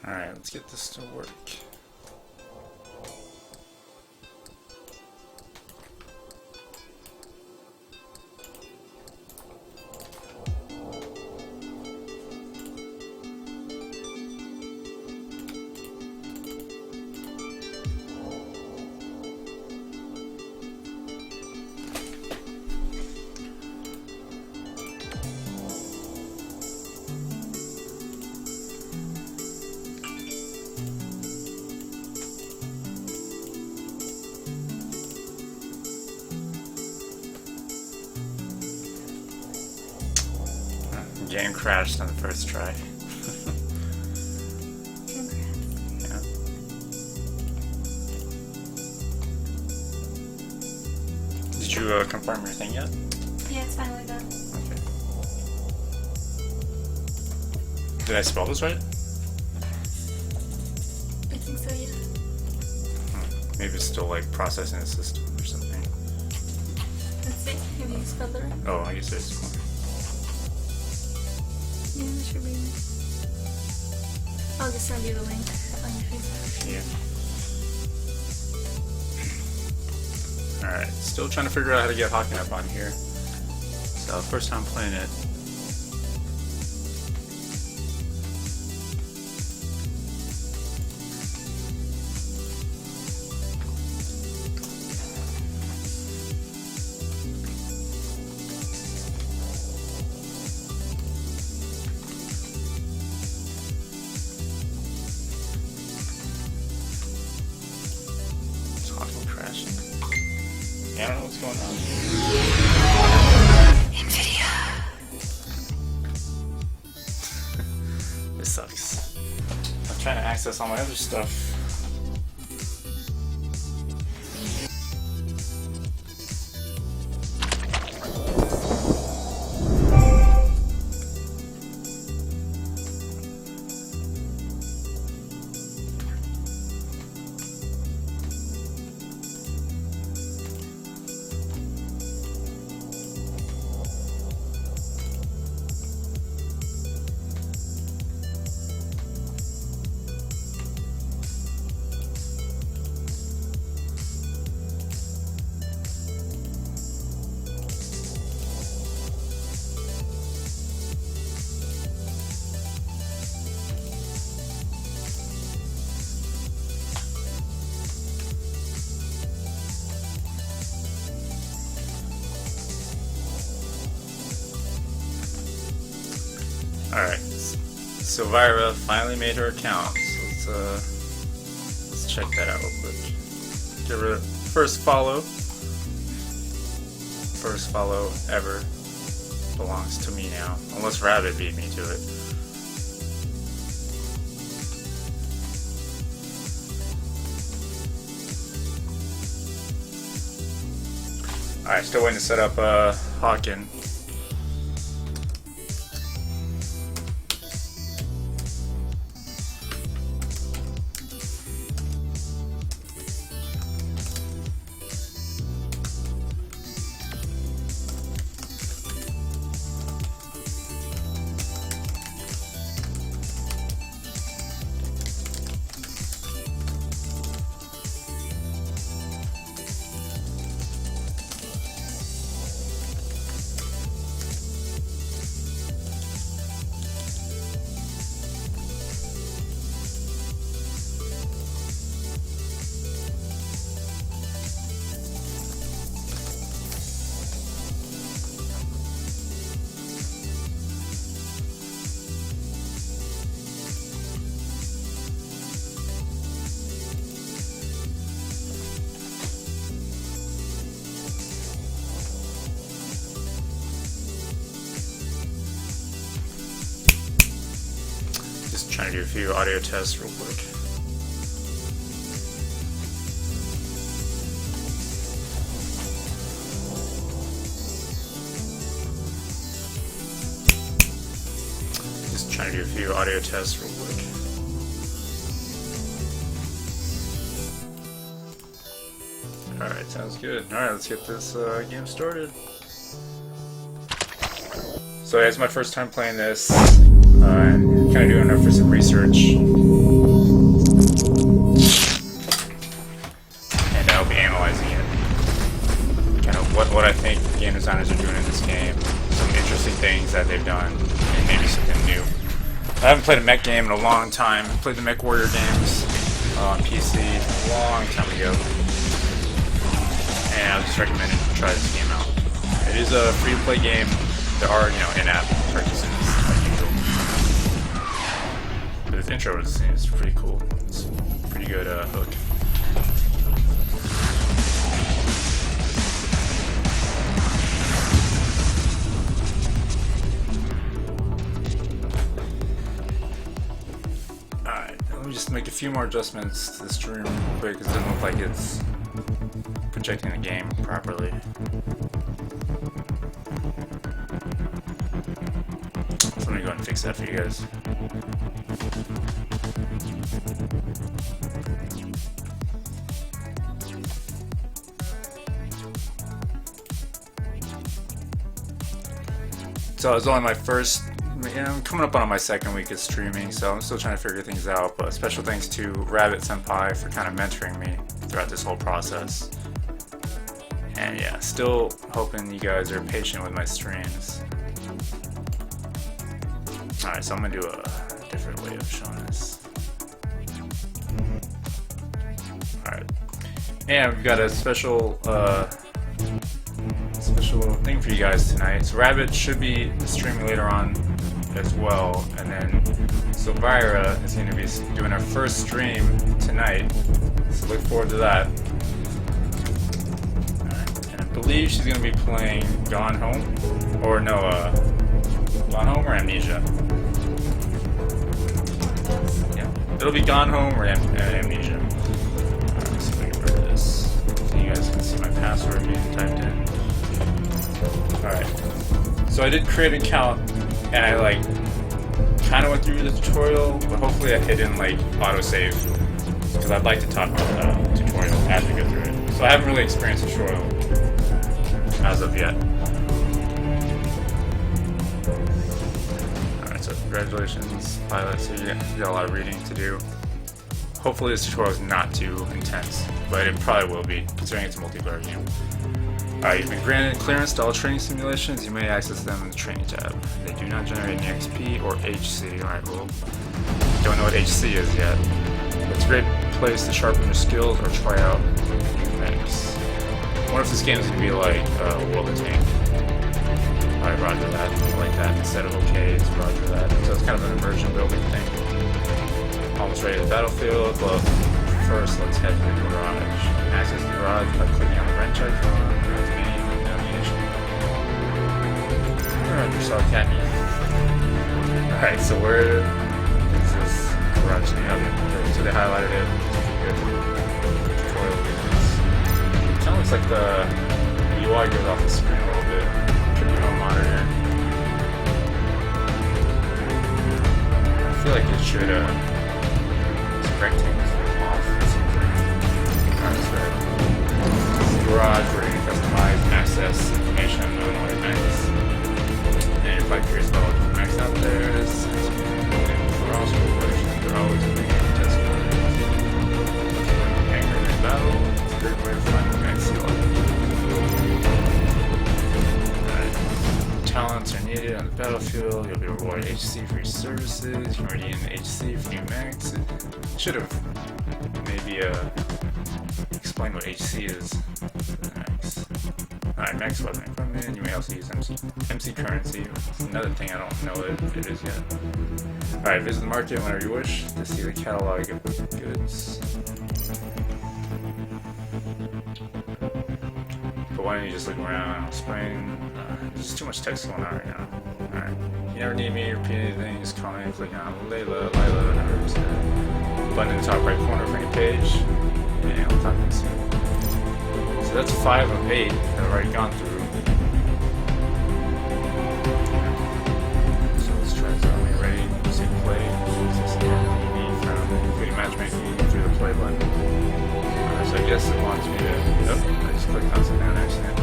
Alright, let's get this to work. Game crashed on the first try. Yeah. Did you confirm your thing yet? Yeah, it's finally done. Okay. Did I spell this right? I think so, yeah. Maybe it's still like processing the system or something. Let's see. Have you spelled it right? Oh, I guess it's more. Yeah, that should be nice. I'll just send you the link on your Facebook. Yeah. Alright, still trying to figure out how to get Hawken up on here. So, first time playing it. I don't know what's going on. NVIDIA. This sucks. I'm trying to access all my other stuff. Alright, Silvira finally made her account, so let's check that out real quick. Give her first follow. First follow ever belongs to me now, unless Rabbit beat me to it. Alright, still waiting to set up Hawken. Just trying to do a few audio tests real quick. Just trying to do a few audio tests real quick. Alright, sounds good. Alright, let's get this game started. So yeah, it's my first time playing this. I'm kind of doing it for some research. designers are doing in this game, some interesting things that they've done, and maybe something new. I haven't played a mech game in a long time. I played the Mech Warrior games on PC a long time ago, and I would just recommend it to try this game out. It is a free-to-play game. There are, in-app purchases like usual. But its intro is pretty cool. It's a pretty good hook. Let me just make a few more adjustments to the stream real quick because it doesn't look like it's projecting the game properly. So let me go ahead and fix that for you guys. So it was only my first, I'm coming up on my second week of streaming, so I'm still trying to figure things out, but special thanks to Rabbit Senpai for kind of mentoring me throughout this whole process. And yeah, still hoping you guys are patient with my streams. Alright, so I'm gonna do a different way of showing this. Alright. And we've got a special thing for you guys tonight. So Rabbit should be streaming later on as well, and then Silvira is going to be doing her first stream tonight, so look forward to that. And I believe she's going to be playing Gone Home, or no, Gone Home or Amnesia? Yeah, it'll be Gone Home or Amnesia. Alright, so let me get rid of this so you guys can see my password being typed in. Alright, so I did create an account, and I kind of went through the tutorial, but hopefully I hit in autosave, because I'd like to talk about the tutorial as we go through it. So I haven't really experienced the tutorial as of yet. Alright, so congratulations, pilots, so you got a lot of reading to do. Hopefully this tutorial is not too intense, but it probably will be, considering it's a multiplayer game. Alright, you've been granted clearance to all training simulations. You may access them in the training tab. They do not generate any XP or HC. Alright, well, don't know what HC is yet. But it's a great place to sharpen your skills or try out new mechs. I wonder if this game is going to be like World of Tank. Alright, roger that. Like that. Instead of okay, it's roger that. So it's kind of an immersion building thing. Almost ready to the battlefield. Well, first, let's head to the garage. Access the garage by clicking on the wrench icon. Alright, you're so catty. Alright, so where is this garage thing? Okay, so they highlighted it. Good tutorial videos. It kind of looks like the UI goes off the screen a little bit. Could be on monitor. I feel like it should, some rectangles off. Alright, so garage where you can customize and access information on other mechs. And if I curious about what mechs out there is, for all school versions, they're always looking at test orders. Anger in battle, it's a great way to find the mechs you like. Talents are needed on the battlefield, you'll be rewarded HC for your services, you can redeem HC for new mechs. It should have maybe explain what HC is. Alright, next weapon equipment. You may also use MC currency. Another thing I don't know what it is yet. Alright, visit the market whenever you wish to see the catalog of goods. But why don't you just look around? Explain. There's just too much text going on right now. Alright. You never need me to repeat anything, just call me and click on Lila, whatever it is. Button in the top right corner of any page. And I'll talk to you soon. So that's 5 of 8 that I've already gone through. So let's try this out. When you're ready, say play. Including matchmaking through the play button. So I guess it wants me to. Oh, I just clicked on something on accident.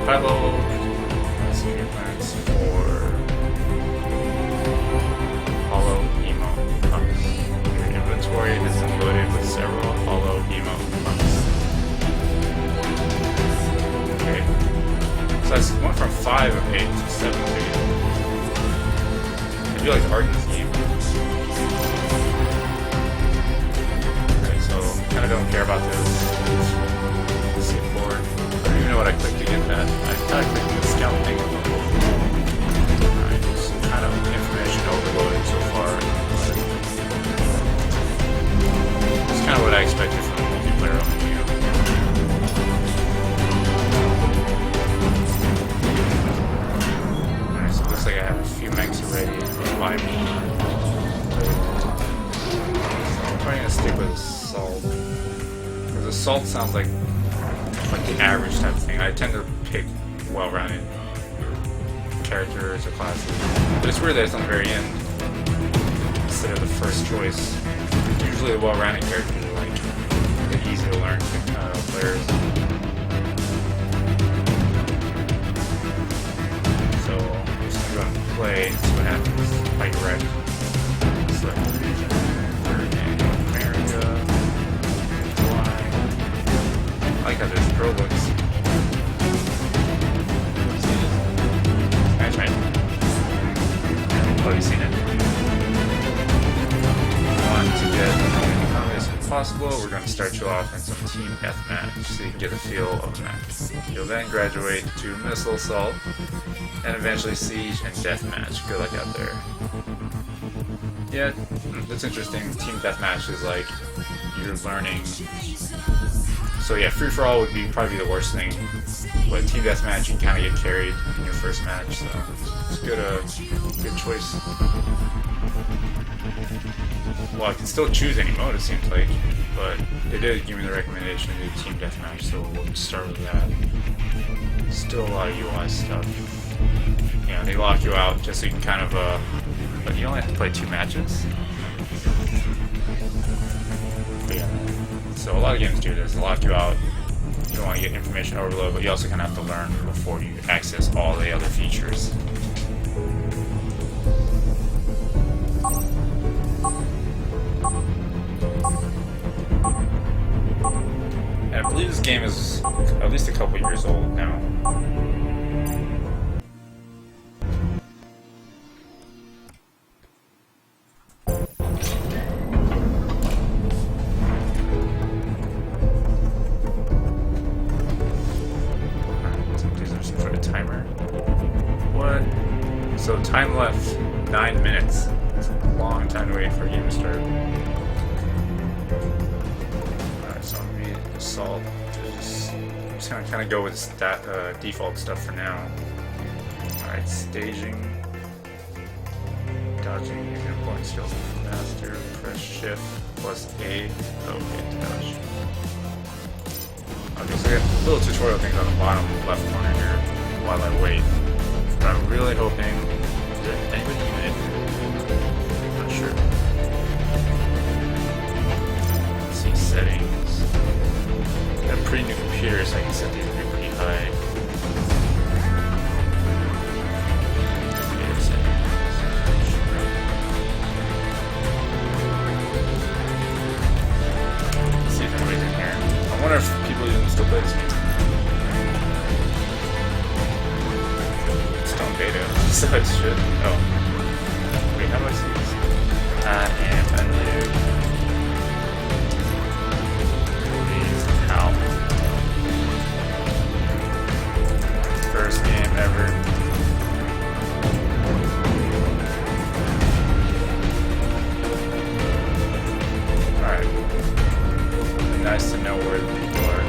High level. Let's see your plans for hollow emo pumps. Your inventory is loaded with several hollow emo pumps. Okay. feel like art in this game. Okay, so kind of don't care about this. Skip forward. I don't even know what I clicked to get that. I kind of clicked the scout thing. Alright, just kind of information overloaded so far. It's kind of what I expected from a multiplayer overview. Alright, so it looks like I have a few mechs already. 5 more. So I'm probably gonna stick with assault. Because assault sounds like the average type of thing. I tend to pick well-rounded characters or classes. But it's weird that it's on the very end instead of the first choice. Usually the well-rounded characters are like the easy to learn players. So I'm just gonna go and play, see what happens. Fight red. Select the region. North America. Hawaii. I like how this girl looks. Nice, right? Oh, you seen it? To get as common as possible, we're going to start you off in some team deathmatch so you can get a feel of the match. You'll then graduate to missile assault and eventually siege and deathmatch. Good luck out there. Yeah, that's interesting. Team deathmatch is like you're learning. So yeah, free for all would be probably the worst thing, but team deathmatch you can kind of get carried in your first match, so it's good choice. Well, I can still choose any mode, it seems like, but they did give me the recommendation to do team deathmatch, so we'll start with that. Still a lot of UI stuff. You know, they lock you out just so you can kind of, but you only have to play 2 matches. But yeah, so a lot of games do this, they lock you out. You don't want to get information overload, but you also kind of have to learn before you access all the other features. And I believe this game is at least a couple years old now. Some sort of timer. What? So time left 9 minutes. It's a long time to wait for a game to start. Alright, so I'm gonna be assault. I'm just gonna kind of go with that default stuff for now. Alright, staging. Dodging, you can point skills faster. Press shift plus A. Okay, to dodge. Okay, so I got little tutorial things on the bottom left corner here while I wait. But I'm really hoping. Did anybody even I'm not sure. Let's see, settings. I have a pretty new computer, so I can set these to be pretty high. Let's see if anybody's in here. I wonder if people even still play this game. It's still in beta, so it should. Oh. Wait, how do I see this? I am a noob. Please help. First game ever. Alright. Nice to know where the people are.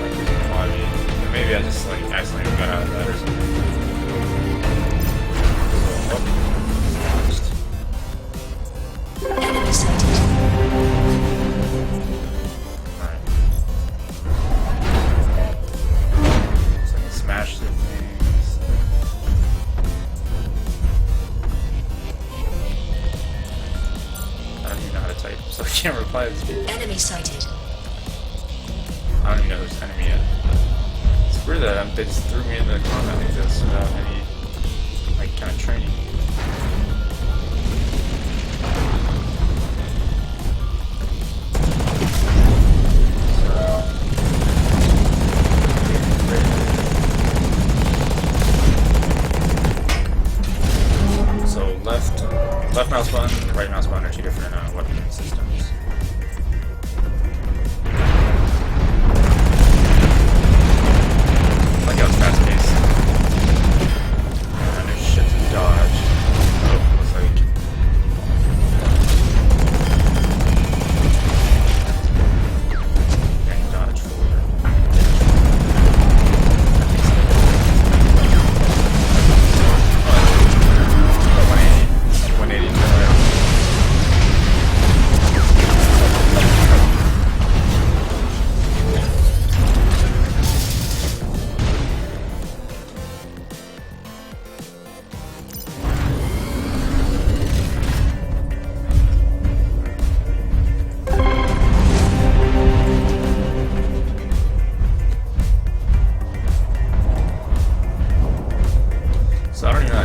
Like in the lobby. Or maybe I just like accidentally got out of that or something. So, launched. Enemy sighted. Alright. So I can smash the things. I don't even know how to type, so I can't reply to this people. Enemy sighted. I don't even know who's enemy yet. It's weird that they just threw me in the combat like this without any, like, kind of training.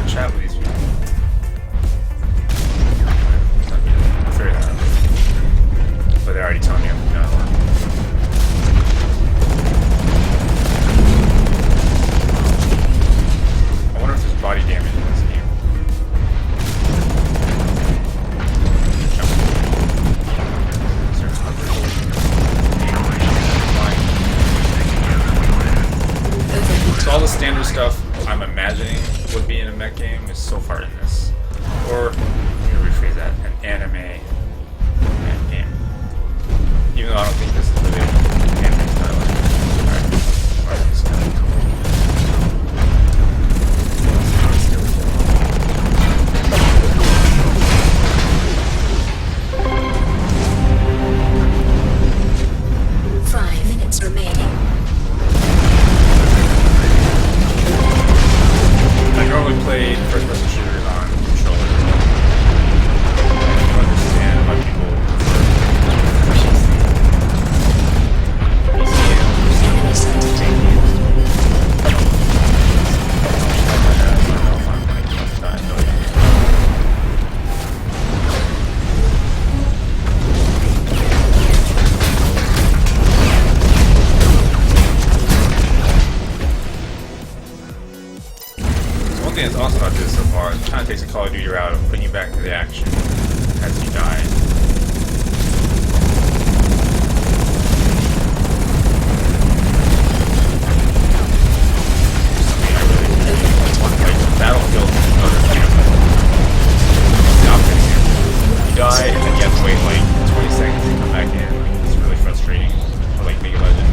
chat with these people. I'll figure that out. But they're already telling me I'm not allowed. I wonder if there's body damage in this game. Is there coverage? So all the standard stuff I'm imagining would be in a mech game is so far in this. Or, let me rephrase that, an anime mech game. Even though I don't think this is really anime style. Alright, so. 5 minutes remaining. I normally play first-person shooters on controller. I don't understand why people One thing that's awesome about this so far is it kind of takes a Call of Duty route of putting you back to the action as you die. Something I really like Battlefield and other games. The opposite here. You die and then you have to wait like 20 seconds to come back in. Like, it's really frustrating. Or like League of Legends.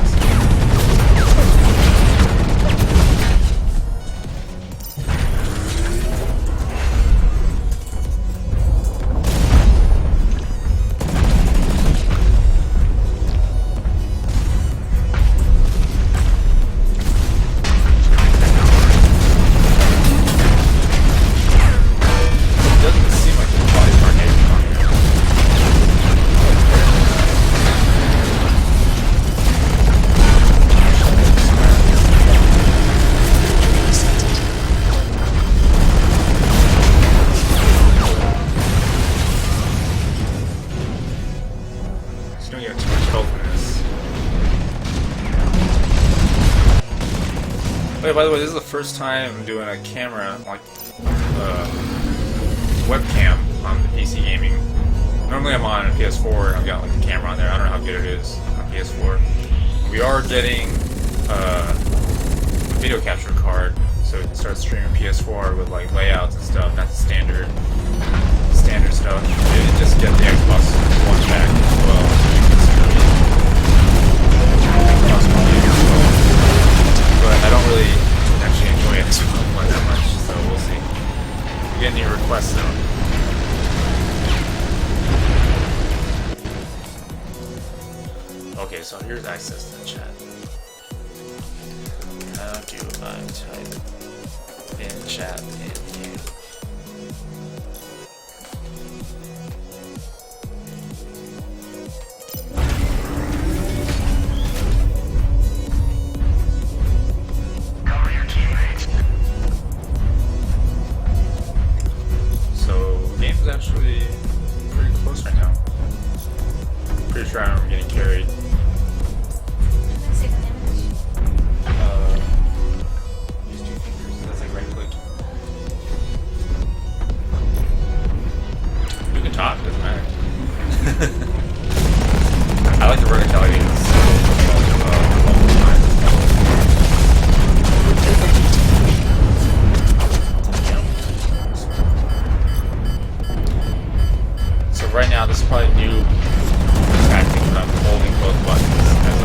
Oh, yeah, by the way, this is the first time I'm doing a camera, like, webcam on the PC gaming. Normally I'm on a PS4 and I've got like a camera on there. I don't know how good it is on PS4. We are getting a video capture card, so we can start streaming PS4 with like layouts and stuff, not the standard stuff. We didn't just get the Xbox One back as well. But I don't really actually enjoy Xbox One that much, so we'll see. We get any requests though. Okay, so here's access to the chat. How do I type in chat in game? Cover your teammates. So, the game's actually pretty close right now. Pretty sure I'm getting carried. 6 damage. Use 2 fingers. That's like right click. You can talk, doesn't matter. I like the verticality of this. So right now, this is probably new tactic, but I'm holding both buttons as I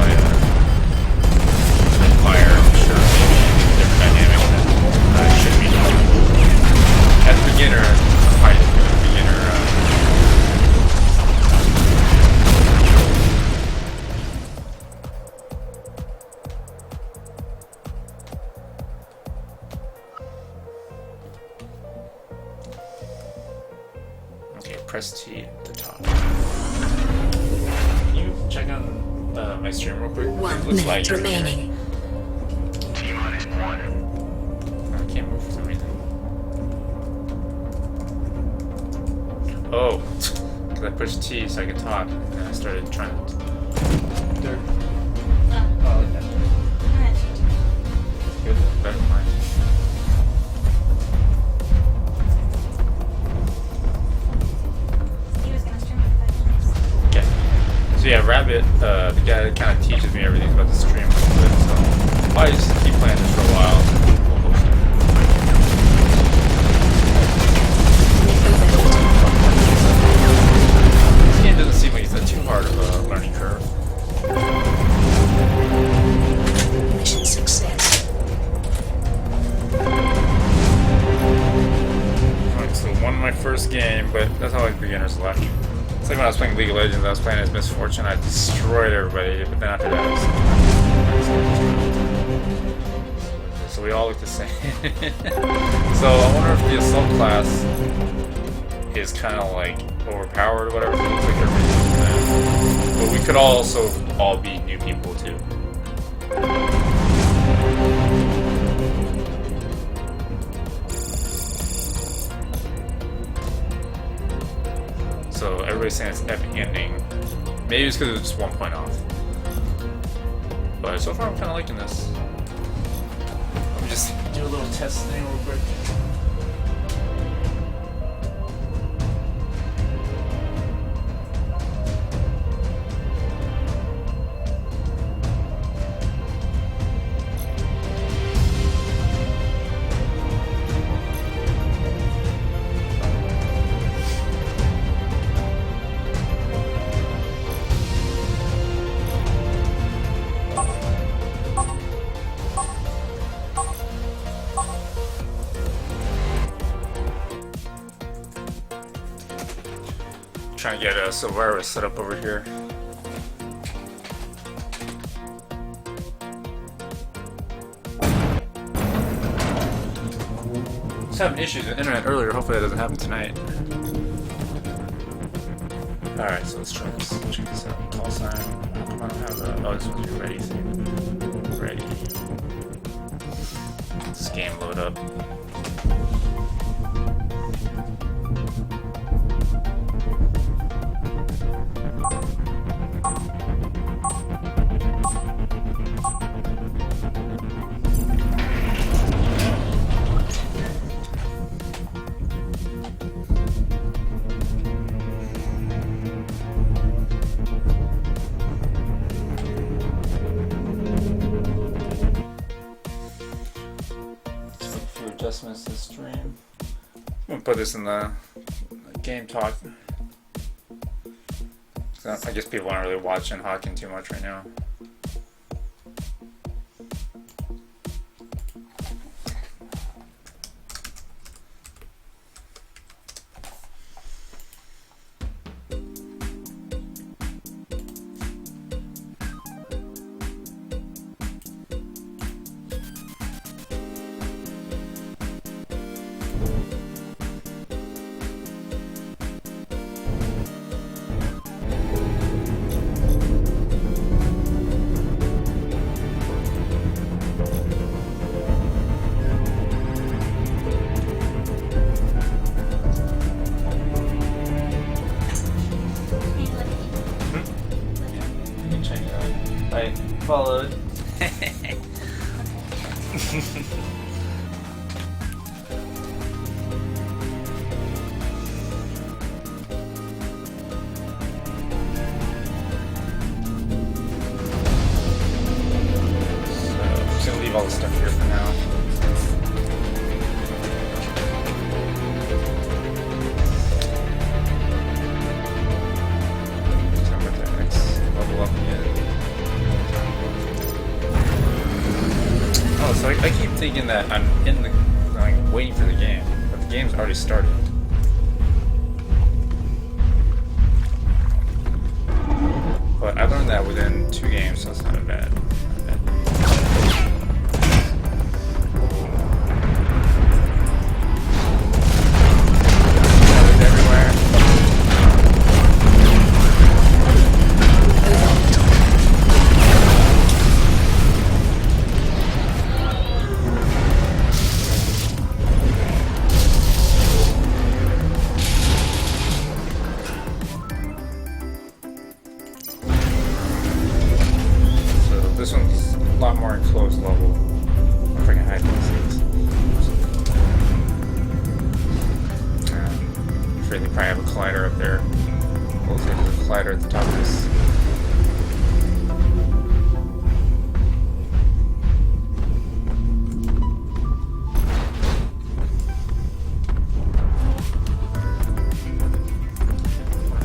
fire. I'm sure maybe different dynamic that should be done. As a beginner, fight as a beginner. Okay, press T at the top. Can you check on my stream real quick? 1 It looks minute like you're remaining. T-minus 1. I can't move for some reason. Oh, because I pushed T so I could talk, and then I started trying to. Dirt. Oh, Oh, like that. alright. Good, better than mine. He was gonna stream for 5 minutes. Okay. So yeah, Rabbit, the guy that kind of teaches me everything about the stream a little bit, so I'll probably just keep playing this for a while. We'll host it. This game doesn't seem like it's too hard of a learning curve. Mission success. Alright, so won my first game, but that's how like beginner's luck. It's like when I was playing League of Legends, I was playing as Misfortune, I destroyed everybody, but then after that I was... So we all look the same. So I wonder if the Assault class is kind of like overpowered or whatever. It looks like everybody's kind of... But we could also all be new people too. So everybody's saying it's epic ending. Maybe it's because it's just 1 point off. But so far I'm kind of liking this. Let me just do a little test thing real quick. Trying to get a Silvera set up over here. I was having issues with the internet earlier. Hopefully that doesn't happen tonight. Alright, so let's try this. Check this out. Call sign. I don't have a. Oh, this one's your ready thing. Ready. This game load up. Adjustments to the stream. I'm gonna put this in the game talk. So I guess people aren't really watching Hawken too much right now. I followed. Just gonna leave all the stuff here for now. Just gonna put that next level up again. Oh, so I keep thinking that I'm in the like waiting for the game, but the game's already started. But I learned that within 2 games, so it's not bad. Not bad. It's everywhere. probably have a collider up there. Looks like there's a collider at the top of this.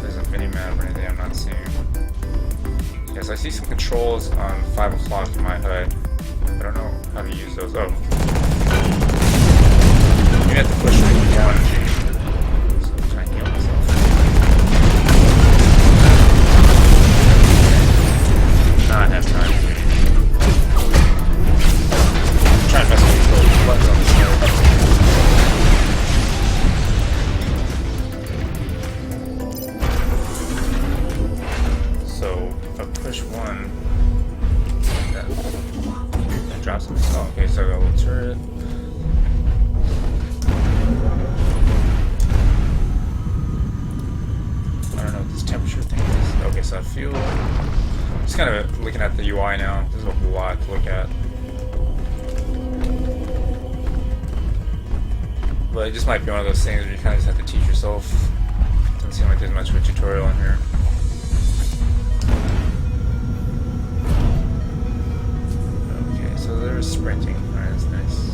There's a mini-map or anything I'm not seeing. Yes, I see some controls on 5 o'clock in my HUD. I don't know how to use those. Oh. You have to push it down. So I'm trying to heal myself. Not have time. I'm trying to mess with these little buttons on the side. So if I push 1, that drops it. Oh, okay, so I got a little turret. I don't know what this temperature thing is. Okay, so I feel. I'm just kind of looking at the UI now. There's a lot to look at. But it just might be one of those things where you kind of just have to teach yourself. Doesn't seem like there's much of a tutorial in here. Okay, so there's sprinting. Alright, that's nice.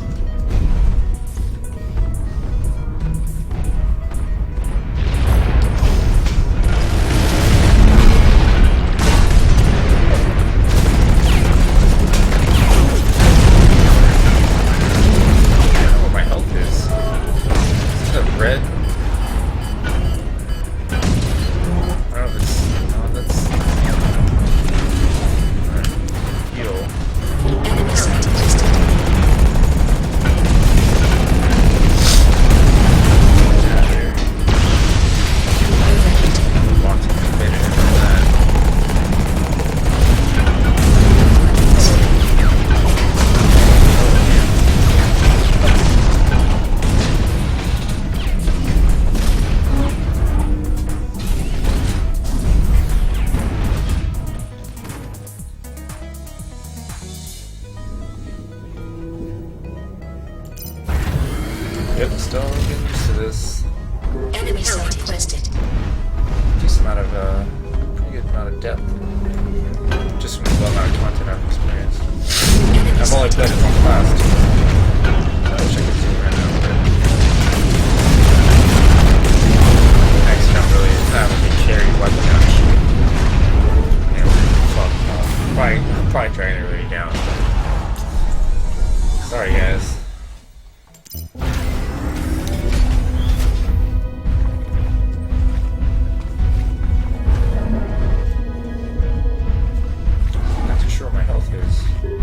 Yep, still getting used to this. Enemy site requested. Decent amount of, pretty good amount of depth. Just from the low amount of content I've experienced. I've only played it one class too. I wish I could see it right now, but next time really is not like a carry weapon actually. Probably trying to really down. Sorry guys.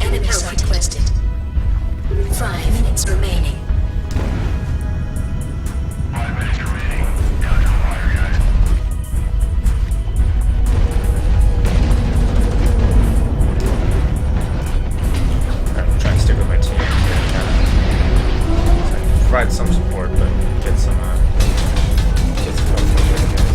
Enemy site requested. 5 minutes remaining. 5 minutes remaining. Down to fire, guys. I'm trying to stick with my team. Provide some support, but get some help from the guys.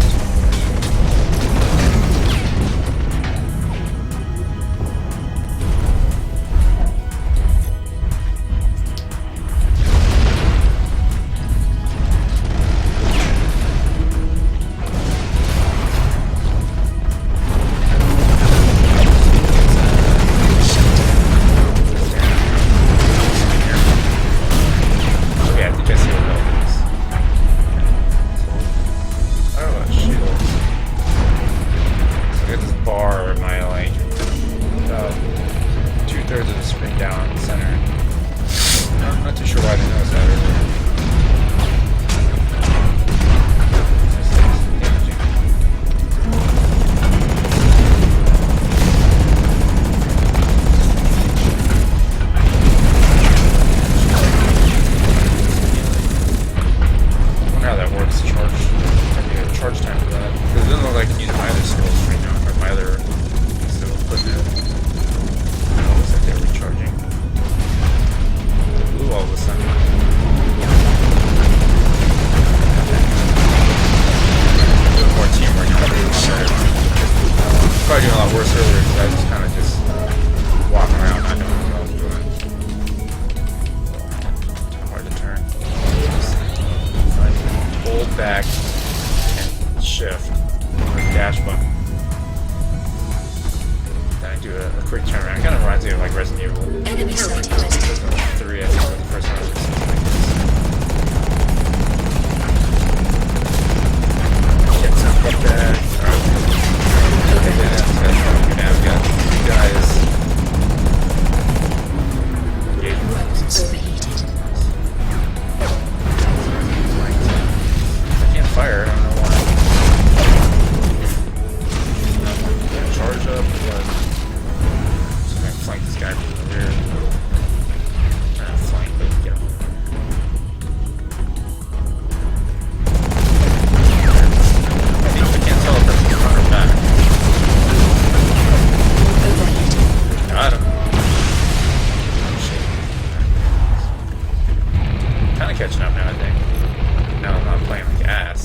Probably doing a lot worse earlier because I was kind of just walking around not knowing what I was doing. Hard to turn. Hold back shift or dash button. Then I do a quick turnaround. It kind of reminds me of like Resident Evil Enemy sighted west. 3, I think, was the first one I ever seen. Get something back. Alright. Okay, then we got 2 guys. Roads overheated. I can't fire, I don't know why. Charge up, but just gonna flank this guy from the rear. Flank, but get him. I can't tell if that's front or back. Overheated. Got him. Kind of catching up now, I think. Now I'm not playing like ass.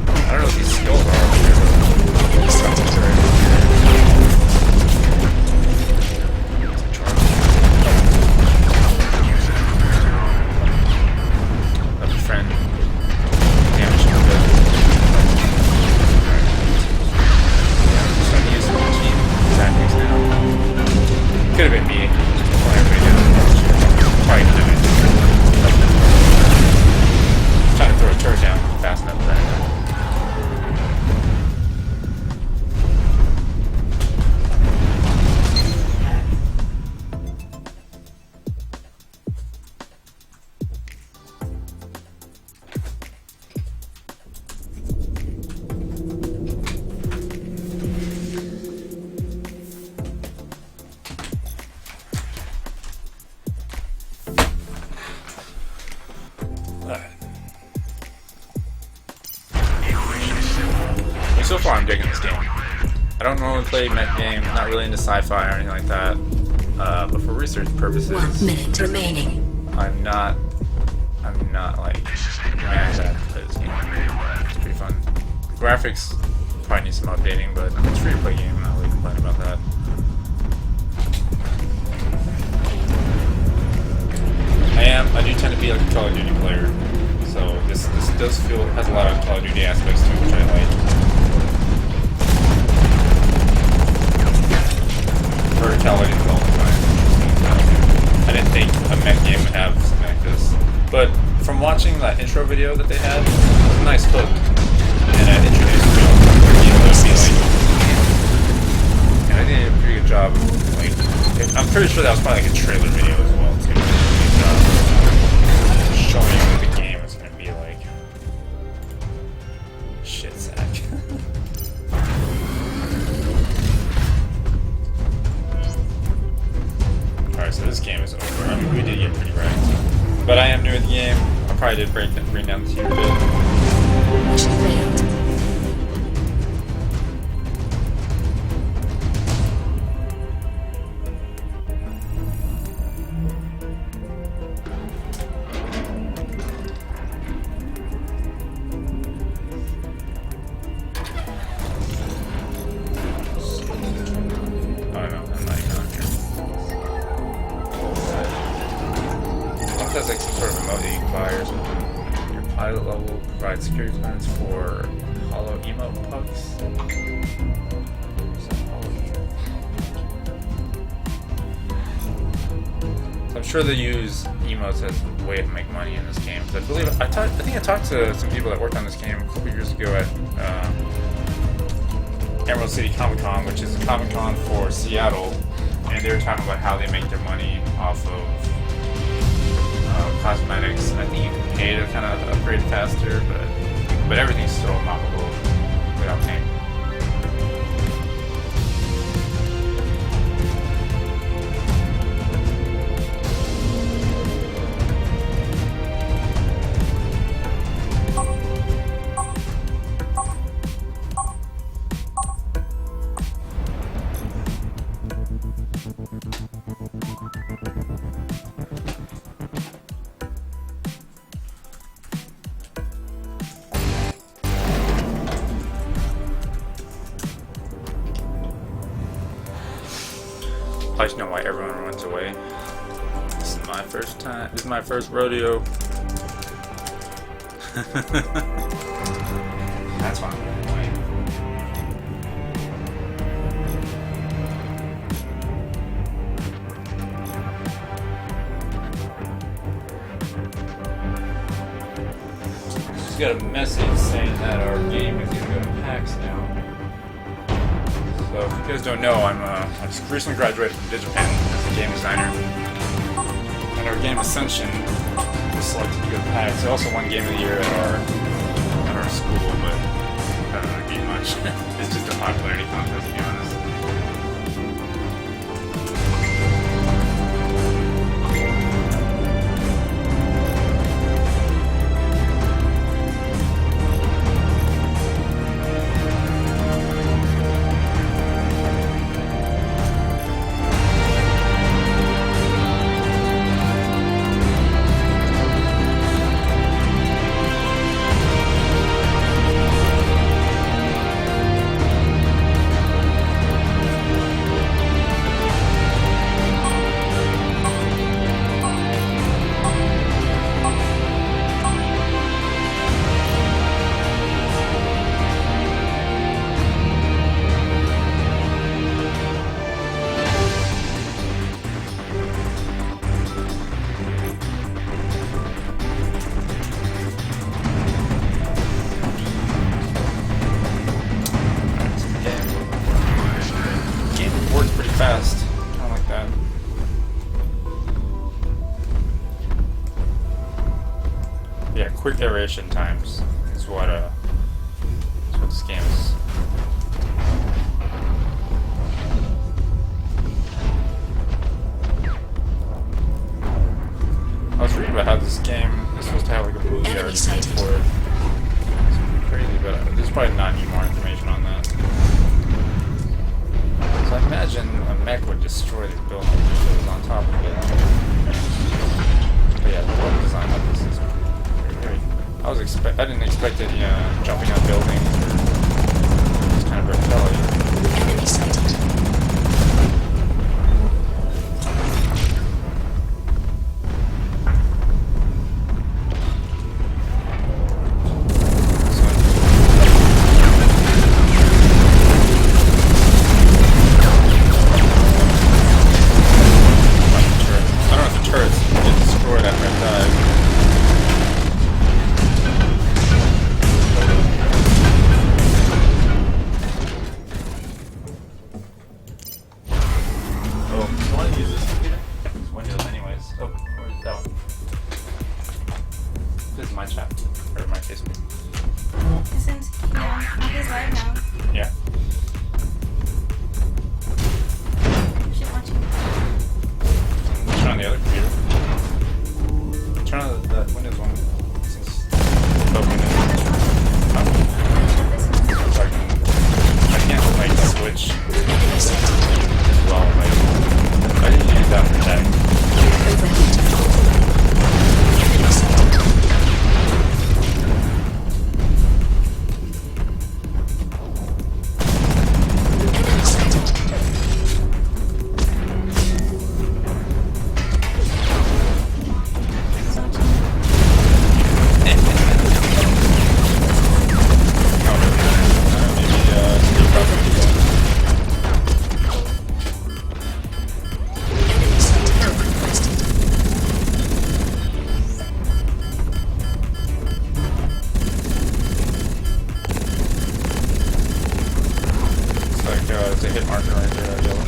I don't know what these skills are over here. Enemy sighted. Up a friend. Damage him a bit. So I'm using the team tactics now. Could have been me. Pulling everybody down. Probably could have been. Trying to throw a turret down fast enough for that. So far, I'm digging this game. I don't normally play mech games, not really into sci-fi or anything like that. But for research purposes, 1 minute remaining. I'm not like mad to play this game. It's pretty fun. Graphics probably need some updating, but it's a free-to-play game. I'm not really complaining about that. I do tend to be like a Call of Duty player, so this does feel has a lot of Call of Duty aspects to it, which I like. Verticality is all the time. I didn't think a mech game would have something like this, but from watching that intro video that they had, it was a nice hook, and it introduced me to and I did a pretty good job. Like, I'm pretty sure that was probably like a trailer video as well too. Showing you what the game is going to be like. Shit sack. Alright, so this game is over. I mean, we did get pretty right. But I am new at the game. I probably did bring down the tier a bit. Mission failed. Has like some sort of emote that you can buy or something. Your pilot level provides security clearance for hollow emote pucks. So I'm sure they use emotes as a way to make money in this game. I believe I think I talked to some people that worked on this game a couple years ago at Emerald City Comic Con, which is a Comic Con for Seattle, and they were talking about how they make their money off of cosmetics. I think you can pay to kind of upgrade faster, but everything's still unlockable without paying. I just know why everyone runs away. This is my first time. This is my first rodeo. That's fine. Just got a message saying that our game is going to go to PAX now. So if you guys don't know, I just recently graduated from DigiPen as a game designer. And our game Ascension was selected to go to PAX. I also won Game of the Year at our school, but that doesn't really mean much. It's just a popularity contest, to be honest. Fast. I don't like that. Yeah, quick iteration times is what this game is. I was reading about how this game is supposed to have like a movie Enemy art sighted. for it. It's crazy, but there's probably not any more information on that. So I imagine a mech would destroy the building if it was on top of it. But yeah, the level design of this is very. I didn't expect any jumping on buildings or just kind of verticality. Enemy sighted. My chat, or my Facebook. Isn't he's live now? Yeah. Should watch him. Turn on the other computer. Turn on the Windows one. Since the Windows. I can't like switch as well. Like I didn't use that for tech. Overheated. Enemy sighted. There's a hit marker right there, yellow.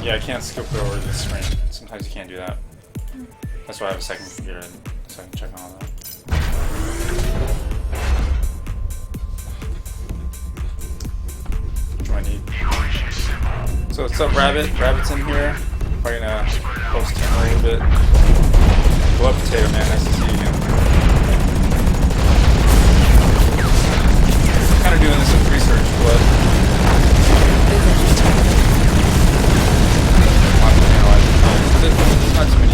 Yeah, I can't skip over this screen. Sometimes you can't do that. That's why I have a second computer so I can check on all that. Which one I need? So what's up, Rabbit? Rabbit's in here. Probably gonna host him a little bit. Blood Potato Man, nice to see you again. Kind of doing this with research, Blood. There's not too many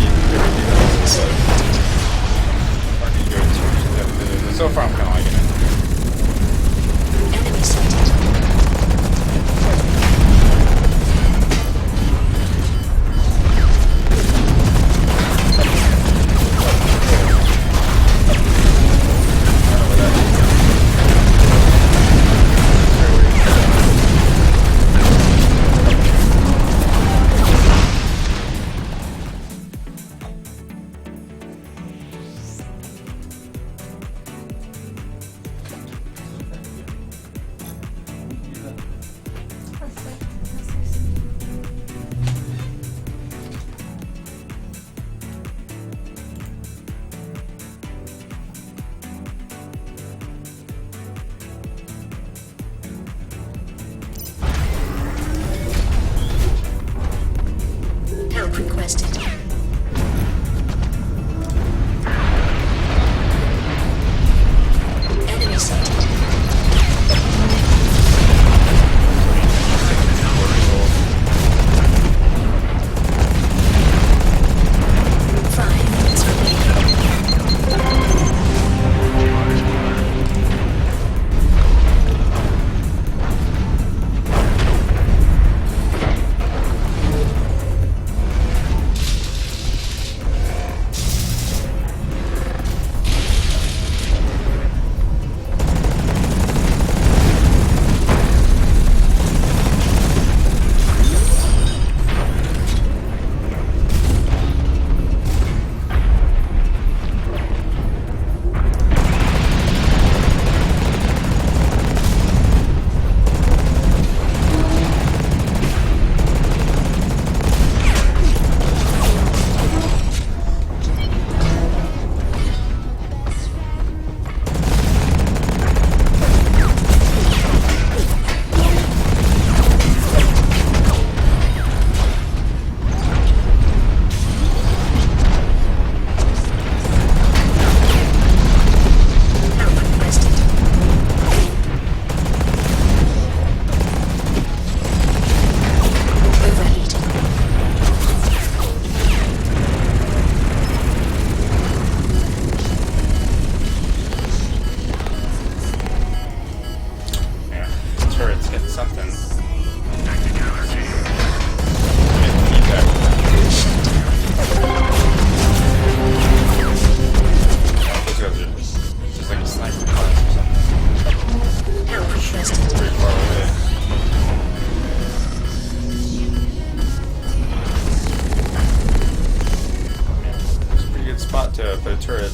put a turret.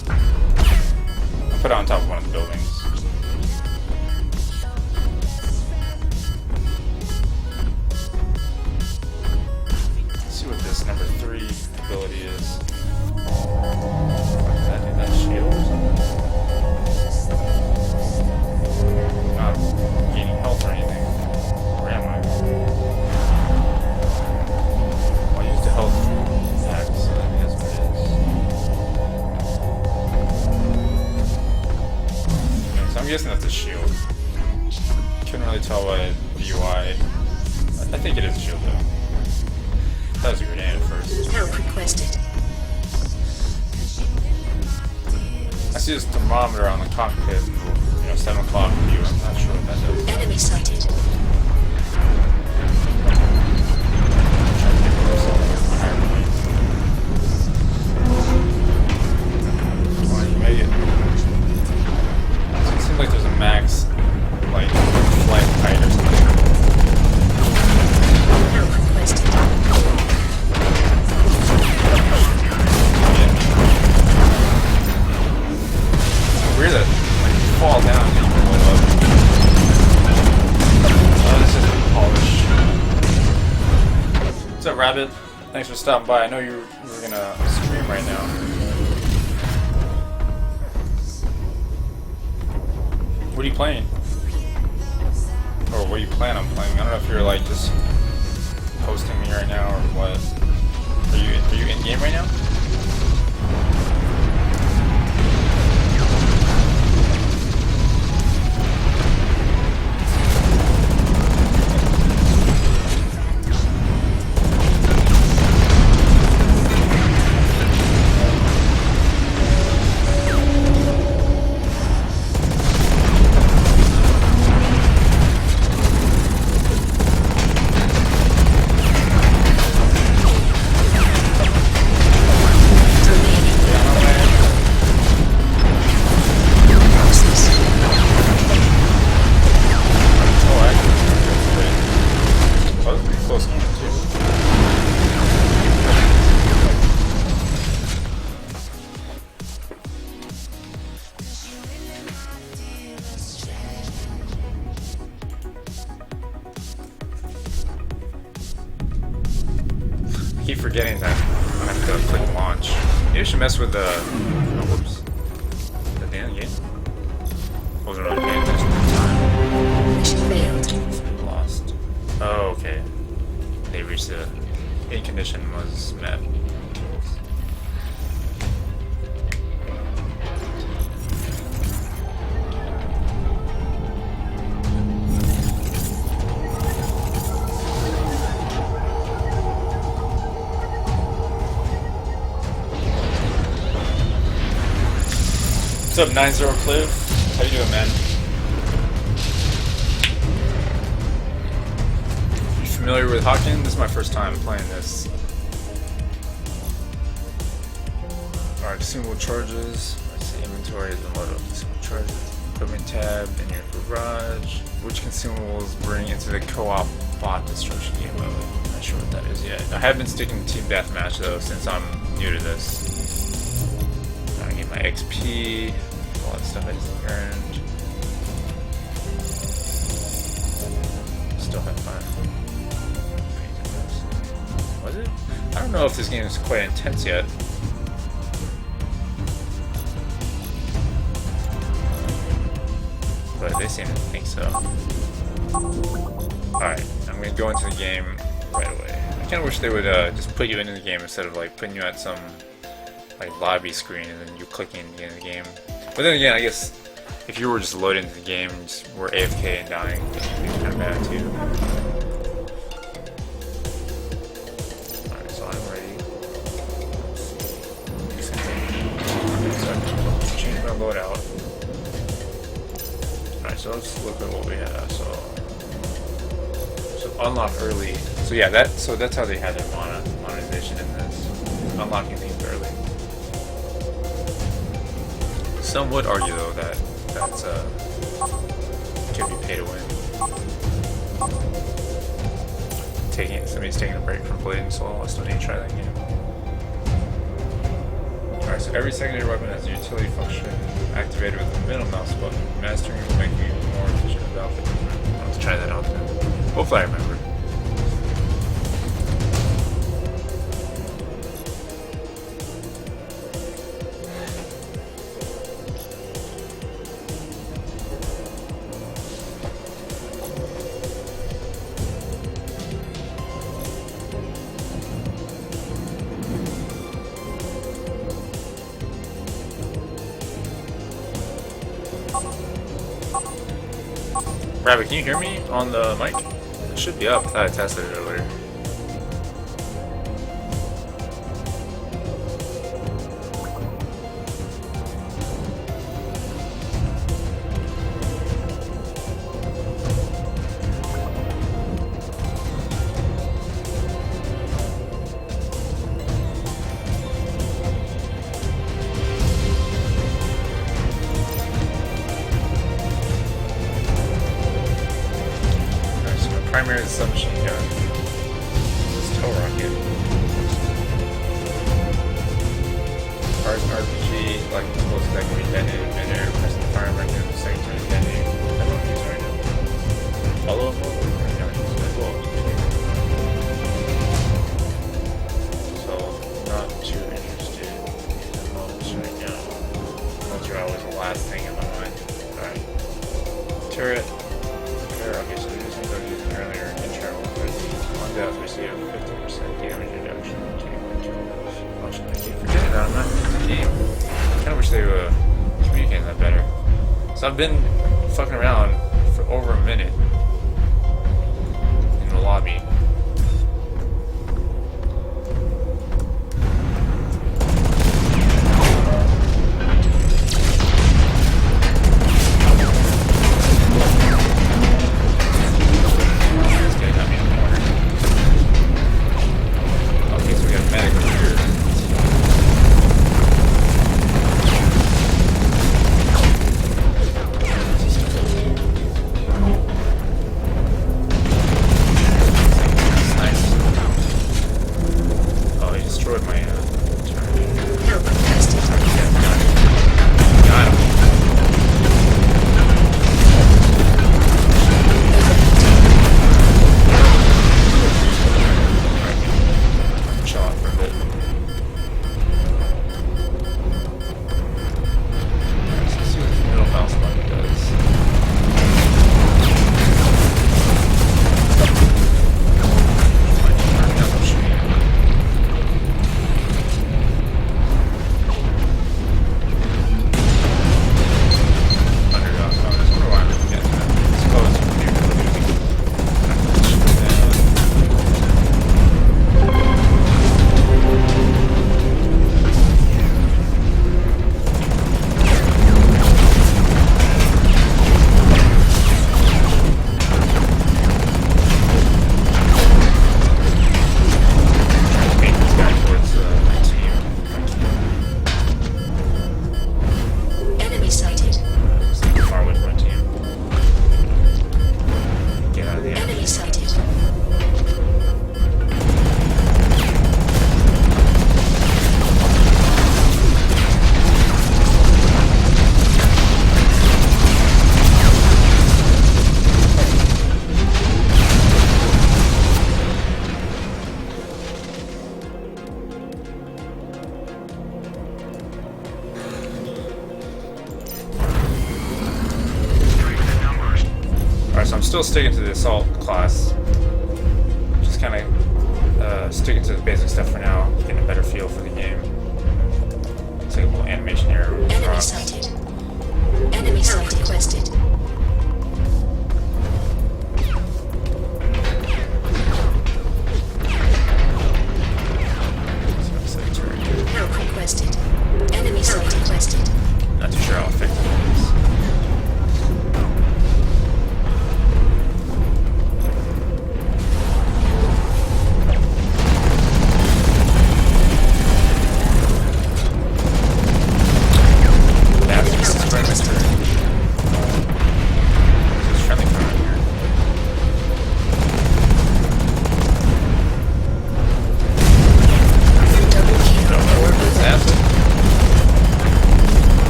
Put it on top of one of the buildings. Let's see what this number 3 ability is. What is that shield or something? Not gaining health or anything. Where am I? I'll use the health pack, so I think that's what it is. So I'm guessing that's a shield. Couldn't really tell by the UI. I think it is a shield though. That was a grenade at first. Help requested. I see this thermometer on the cockpit, 7 o'clock view. I'm not sure what that does. Enemy sighted. Come on, you make it. So it seems like there's a max, like, flight height or something. Help requested. Weird that like you fall down and you blow up. Oh, this isn't polished. What's up, Rabbit? Thanks for stopping by. I know you were gonna stream right now. What are you playing? Or what do you plan on playing? I don't know if you're like just hosting me right now or what. Are you in game right now? I keep forgetting that I have to click launch. Maybe I should mess with the. Oh, whoops. Is that the end of the game? Wasn't really paying attention at the time. Mission failed. Lost. Oh, okay. They reached the. A condition was met. What's up, 90 Cliff? How you doing, man? You familiar with Hawken? This is my first time playing this. Alright, consumable charges. Let's see, inventory is the load of consumable charges. Equipment tab in your garage. Which consumables bring into the co-op bot destruction game mode? I'm not sure what that is yet. I have been sticking to Team Deathmatch though, since I'm new to this. I get my XP. All that stuff I just earned. Still have fun. Was it? I don't know if this game is quite intense yet. But they seem to think so. Alright, I'm gonna go into the game right away. I kinda wish they would just put you into the game instead of like putting you at some like lobby screen and then you clicking into the game. But then again, I guess if you were just loaded into the game and just were AFK and dying, it would be kind of bad too. Alright, so I'm ready. Let's see. So I can change my loadout. Alright, so let's look at what we have. So unlock early. So yeah, that's how they had their monetization in this. Unlocking things early. Some would argue though that could be pay to win. Somebody's taking a break from playing solo. I still need to try that game. Alright, so every secondary weapon has a utility function activated with the middle mouse button. Mastering will make you more efficient with outfit. Let's try that out then. Hopefully I remember. Rabbit, can you hear me on the mic? It should be up. I thought I tested it earlier. Primary is a submachine gun. This is tow rocket. RPG, like explosive that can be detonated in midair, pressing the fire button, second turn detonating. I don't use right now. Follow up mode? I don't use it as well. So, not too interested in the modes right now. Modes are always the last thing in my mind. Alright. Turret. Okay, so these ones I was using earlier in travel. On death, receive 50% damage reduction. I keep forgetting that I'm not in the game. I kind of wish they would communicate that better. So I've been fucking around for over a minute in the lobby. So I'm still sticking to the assault class. Just kind of sticking to the basic stuff for now, getting a better feel for the game. It's like a little animation here. Enemy sighted. Enemy sight requested. Help requested. Enemy sight requested. Not too sure how effective it is.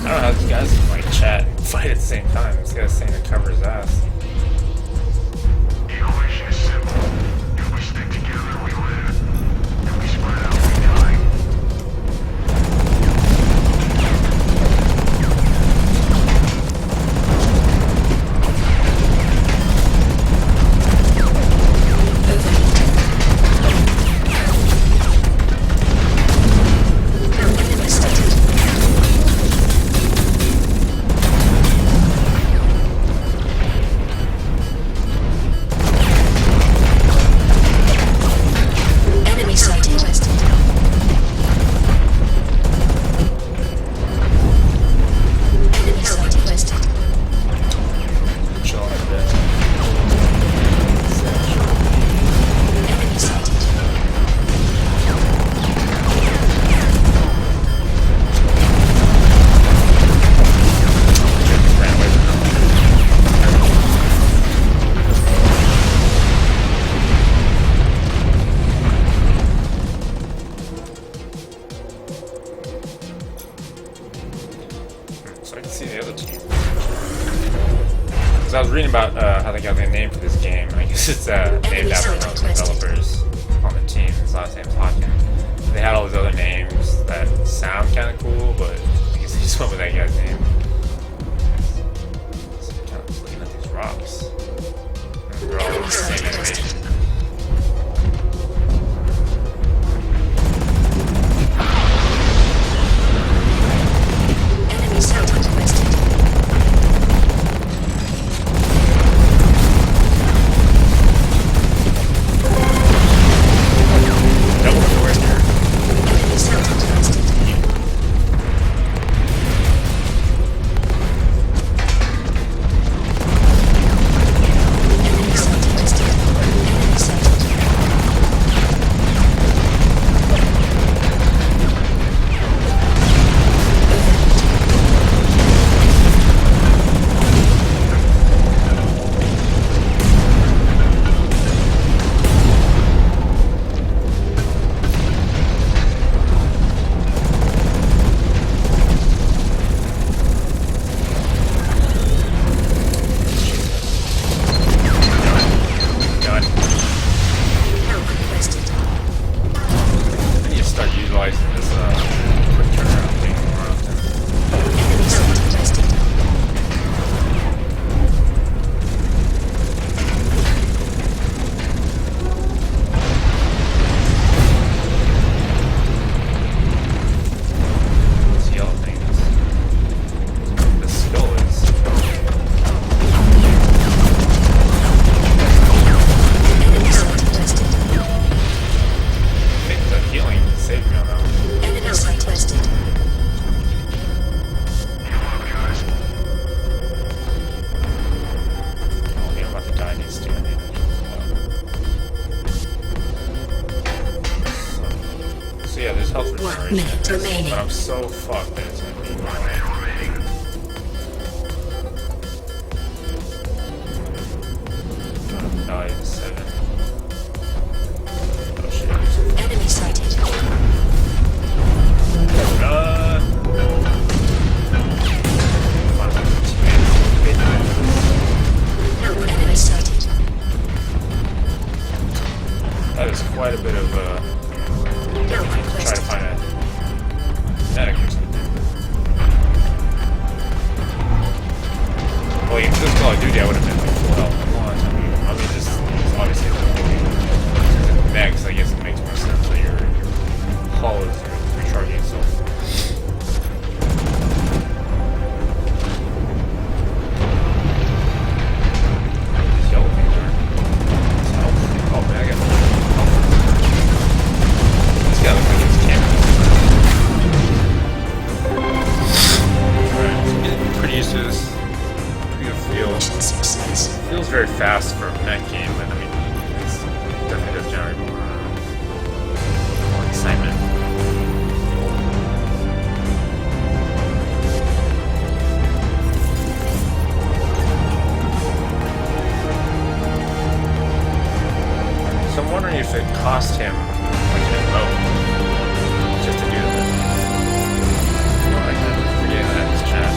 don't know how these guys can like chat and fight at the same time. This guy's saying to cover his ass. The equation is simple. If we stick together, we live. If we spread out, we die. Enemy sighted. Enemy sighted. Enemy sighted. Chilling a bit. Enemy sighted. Ran away from them. So I can see the other team. Because I was reading about how they got their name for this game. I guess it's named after one of the developers on the team. His last name's Hawken. They had all these other names that sound kind of cool, but I guess they just went with that guy's name. So kind of just looking at these rocks. They're all the same animation. Enemy sighted. Double door here. Enemy sighted. Enemy sighted. Enemy sighted. Done. Help requested. I need to start utilizing this quick turnaround thing more often. Enemy sighted. These yellow things. The skill is. Enemy sighted. I think the healing saved me on that one. Enemy sighted. Heal up, guys. Oh, yeah, I'm about to die. I need to stay on damage. So yeah, there's health 1 regeneration. minute remaining. But I'm so fucked that it's gonna be Remaining. die in 7. Oh shit. Enemy sighted. Run! Help enemy sighted. That is quite a bit of Help try to requested. find a medic or something. Well, if this was Call of Duty, I would have been like full health. I mean, this is obviously the mechs. I guess it makes more sense that your hull is recharging itself. These yellow things are. It's health. Oh man, I got health. This guy looks like he's camping. Alright, so I'm getting pretty used to this. Pretty good feel. Mission success. Feels very fast for a mech game, but I mean, it's definitely does generate more excitement. So I'm wondering if it cost him like an emote just to do that. I keep forgetting that in this channel.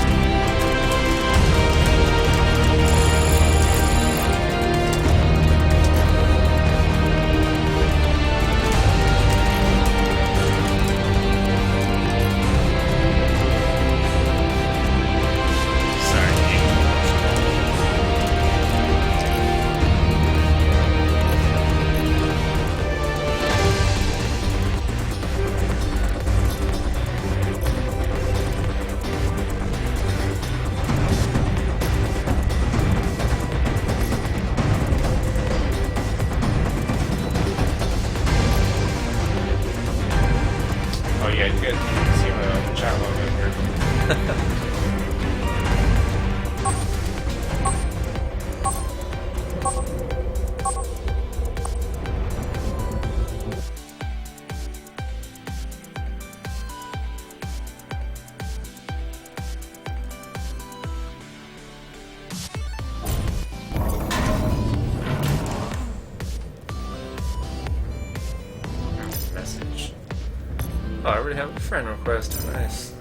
Message. Oh, I already have a friend request. Nice.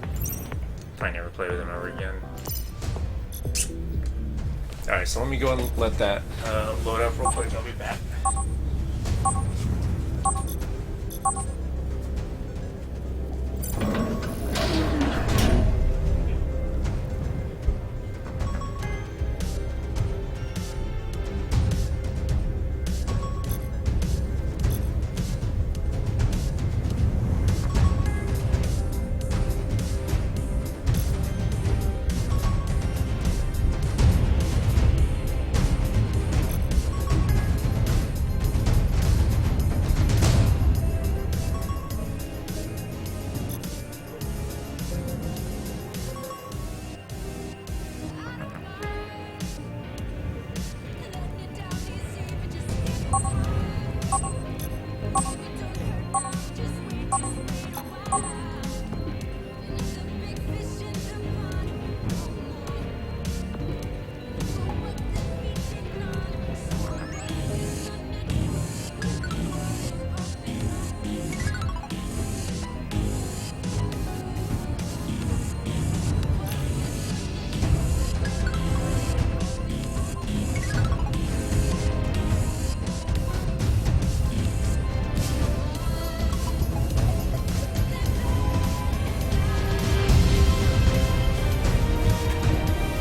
Probably never play with him ever again. Alright, so let me go and let that load up real quick. I'll be back.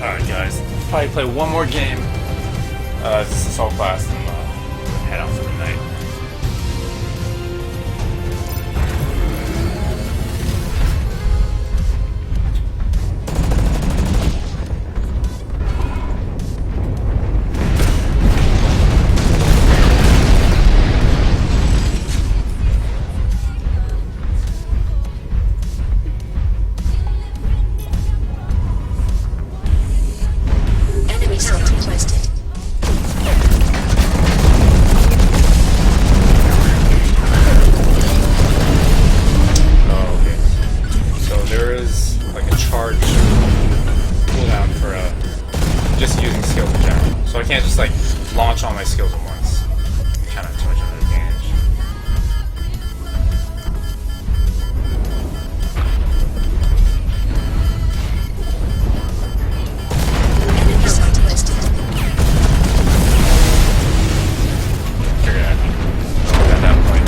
Alright guys, probably play one more game. This is assault class and head out for the night. Enemy sound requested. Oh, okay. So there is like a charge cooldown for just using skills in general. So I can't just like launch all my skills at once. Kind of too much of an advantage. Enemy sound requested. Figured I'd be at that point.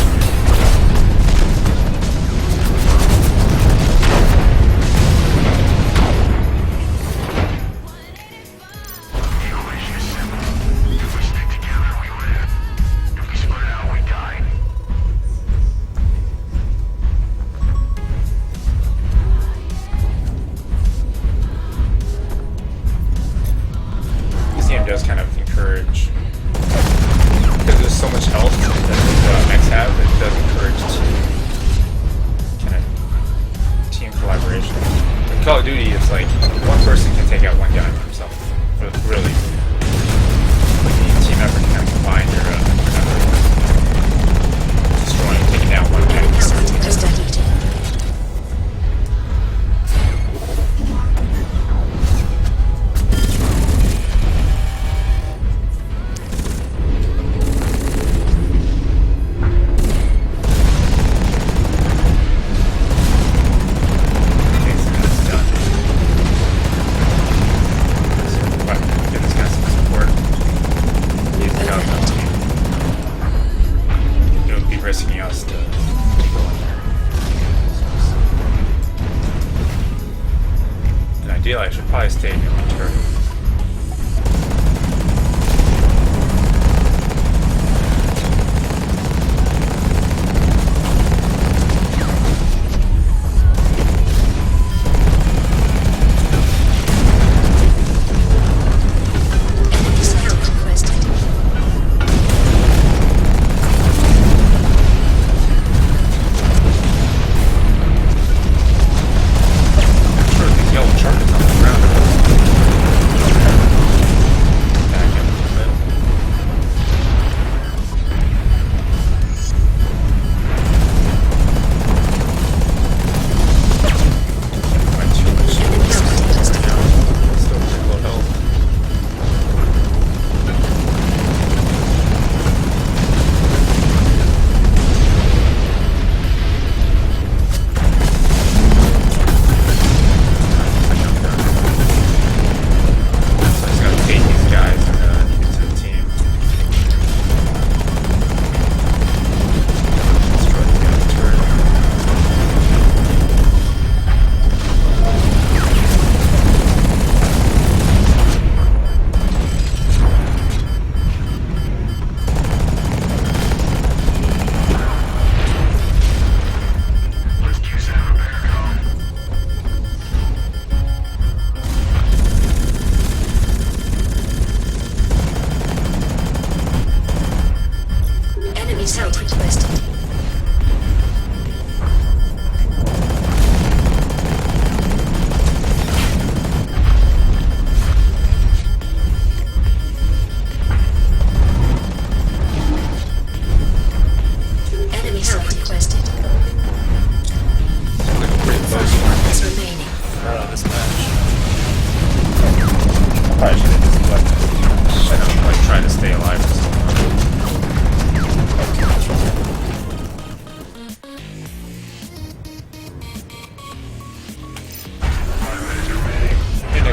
The equation is simple. If we stick together, we live. If we split out, we die. This game does kind of encourage, because there's so much health that the mechs have, it does encourage kind of team collaboration. In Call of Duty, it's like one person can take out one guy by himself. But it's really, like, you need team effort to kind of combine your efforts. Destroying, taking down one guy. Enemy sound requested. Okay, so that's done. So, but give this guy some support. He's the outcome team. It would be risking us to go in there. And ideally, I should probably stay near my turret. Enemy sound requested. Sure, these yellow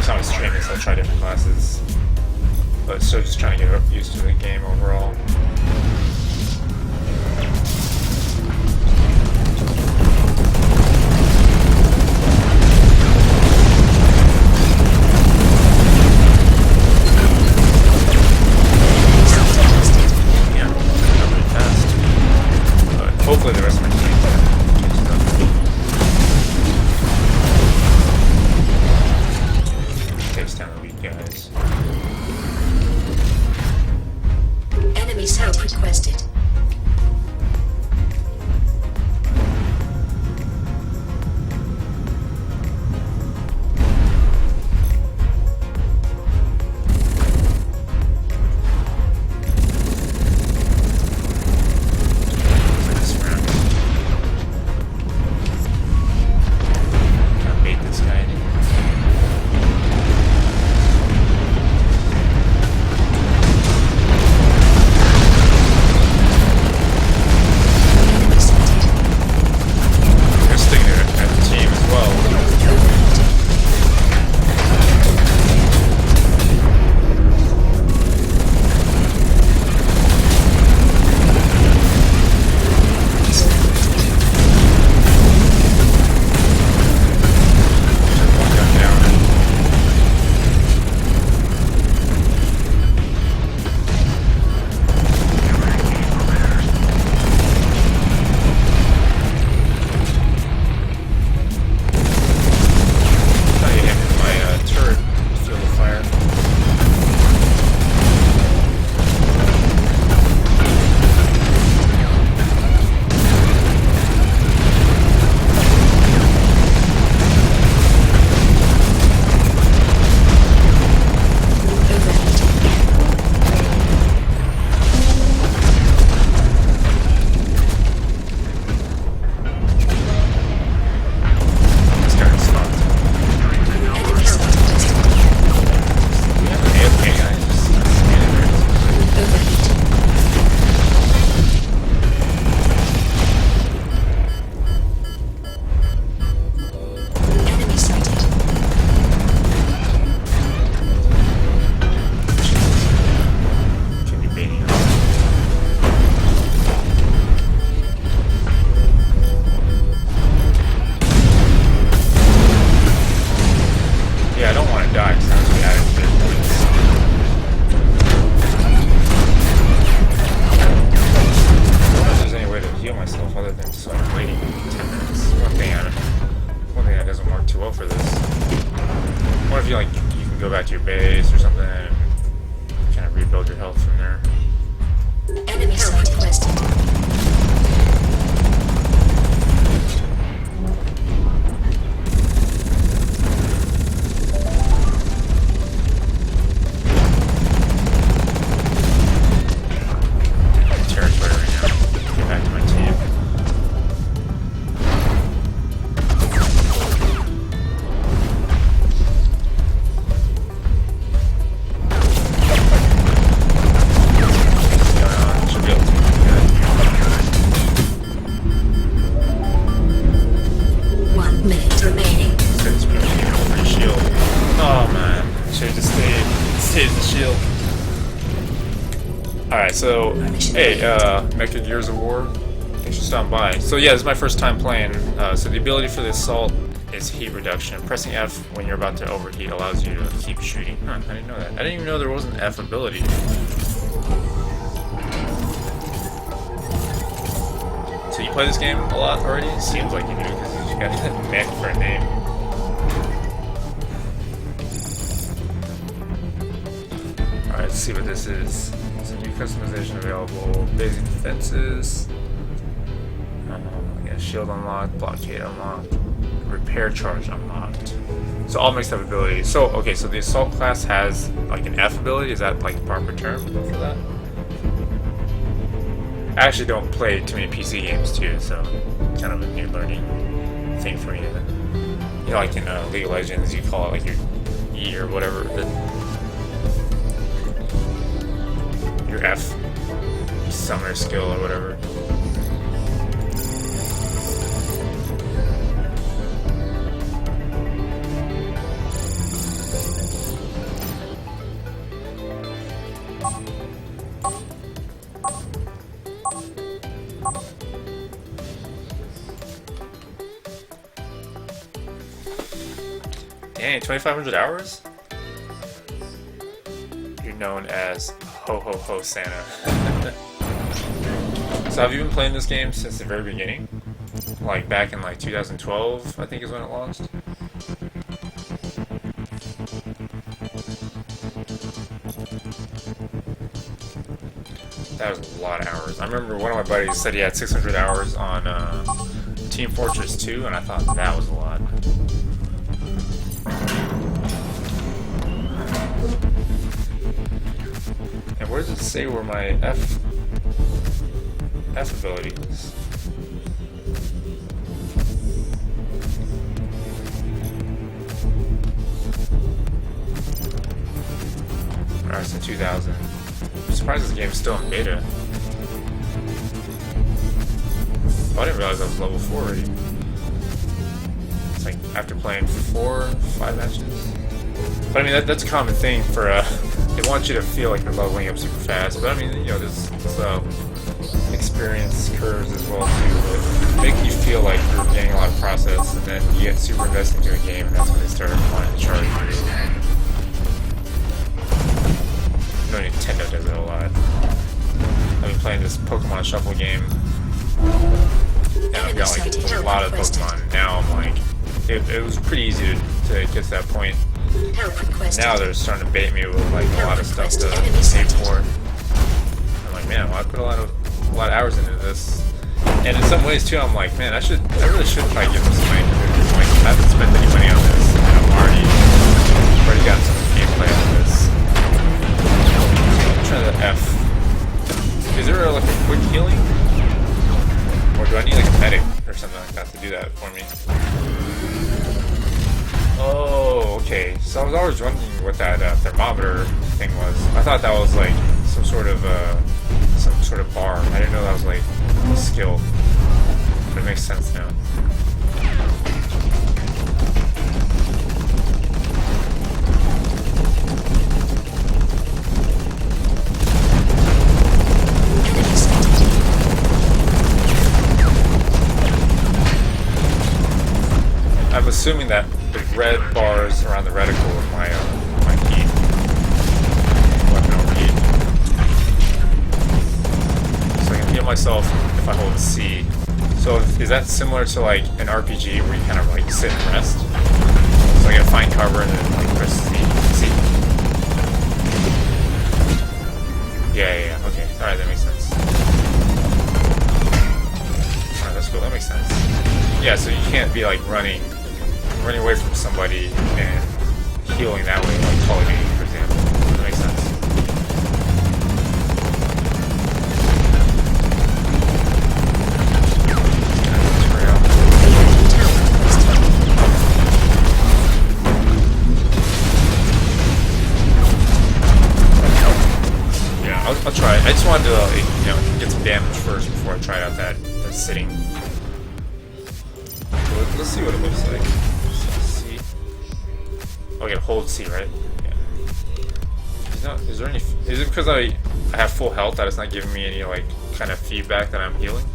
time I stream this, I'll try different classes. But still just trying to get used to the game overall. Yeah, not really fast. But hopefully the rest of my team catches up. Takes down the weak guys. Enemy's help requested. go back to your base or something and kind of rebuild your health from there. Enemy help requested. Territory right now. Get back to my team. Should be able to do good. 1 minute remaining. It's pretty free shield. Oh man, should have just stayed the shield. Alright, so hey, Mecha Gears of War, thanks for stopping by. So yeah, this is my first time playing. So the ability for the assault is heat reduction. Pressing F when you're about to overheat allows you to keep shooting. Huh, I didn't know that. I didn't even know there was an F ability. So you play this game a lot already? It seems like you do because you got that mech for a name. Alright, let's see what this is. So new customization available. Basic defenses. Yeah, shield unlocked, blockade unlocked, repair charge unlocked. So all mixed up abilities. So okay, so the assault class has like an F ability. Is that like the proper term for that? I actually don't play too many PC games too, so kind of a new learning thing for me. You know, like in League of Legends, you call it like your E or whatever. Your F summoner skill or whatever. Dang, 2,500 hours? You're known as Ho Ho Ho Santa. So have you been playing this game since the very beginning? Like back in like 2012, I think is when it launched? That was a lot of hours. I remember one of my buddies said he had 600 hours on Team Fortress 2, and I thought that was a lot. And where does it say where my F ability is? Alright, so 2000. I'm surprised this game's still in beta. Oh, I didn't realize I was level 4 already. It's like after playing 5 matches. But I mean, that's a common thing for they want you to feel like you're leveling up super fast. But I mean, you know, there's experience curves as well too that make you feel like you're getting a lot of process, and then you get super invested into a game, and that's when they start wanting to charge you. I know Nintendo does it a lot. I've been playing this Pokemon Shuffle game, and I've got like a lot of Pokemon. Now I'm like, it was pretty easy to get to that point. Now they're starting to bait me with like a lot of stuff to pay for. I'm like, man, well, I put a lot of hours into this, and in some ways too, I'm like, man, I really should probably give them some money for this. Like, I haven't spent any money on this, and I've already got some gameplay on this. I'm trying to F. Is there like a quick healing, or do I need like a medic or something like that to do that for me? Oh, okay. So I was always wondering what that thermometer thing was. I thought that was like some sort of bar. I didn't know that was like a skill. But it makes sense now. I'm assuming that the red bars around the reticle are my heat. Weapon overheat. So I can heal myself if I hold C. So is that similar to like an RPG where you kind of like sit and rest? So I gotta find cover and then like press C. Yeah, okay. Alright, that makes sense. Alright, that's cool, that makes sense. Yeah, so you can't be like running away from somebody and healing that way, like Call of Duty, for example. That makes sense. Yeah, I'll try it. I just wanted to, get some damage first before I try out that sitting. So let's see what it looks like. Okay, hold C, right? Yeah. Is it because I have full health that it's not giving me any like kind of feedback that I'm healing?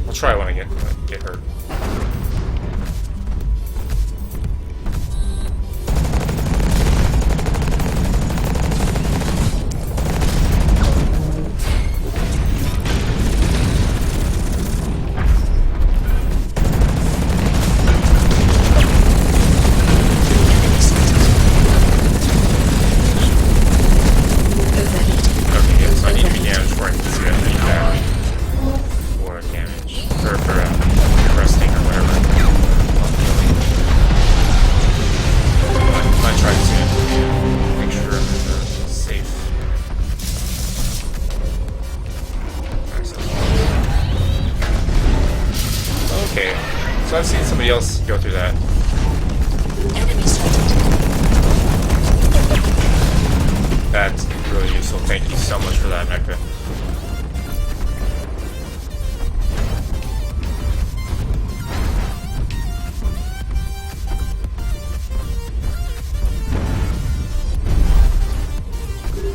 I'll try when I get hurt. So I've seen somebody else go through that. Enemy sighted. That's really useful. Thank you so much for that, Mecca.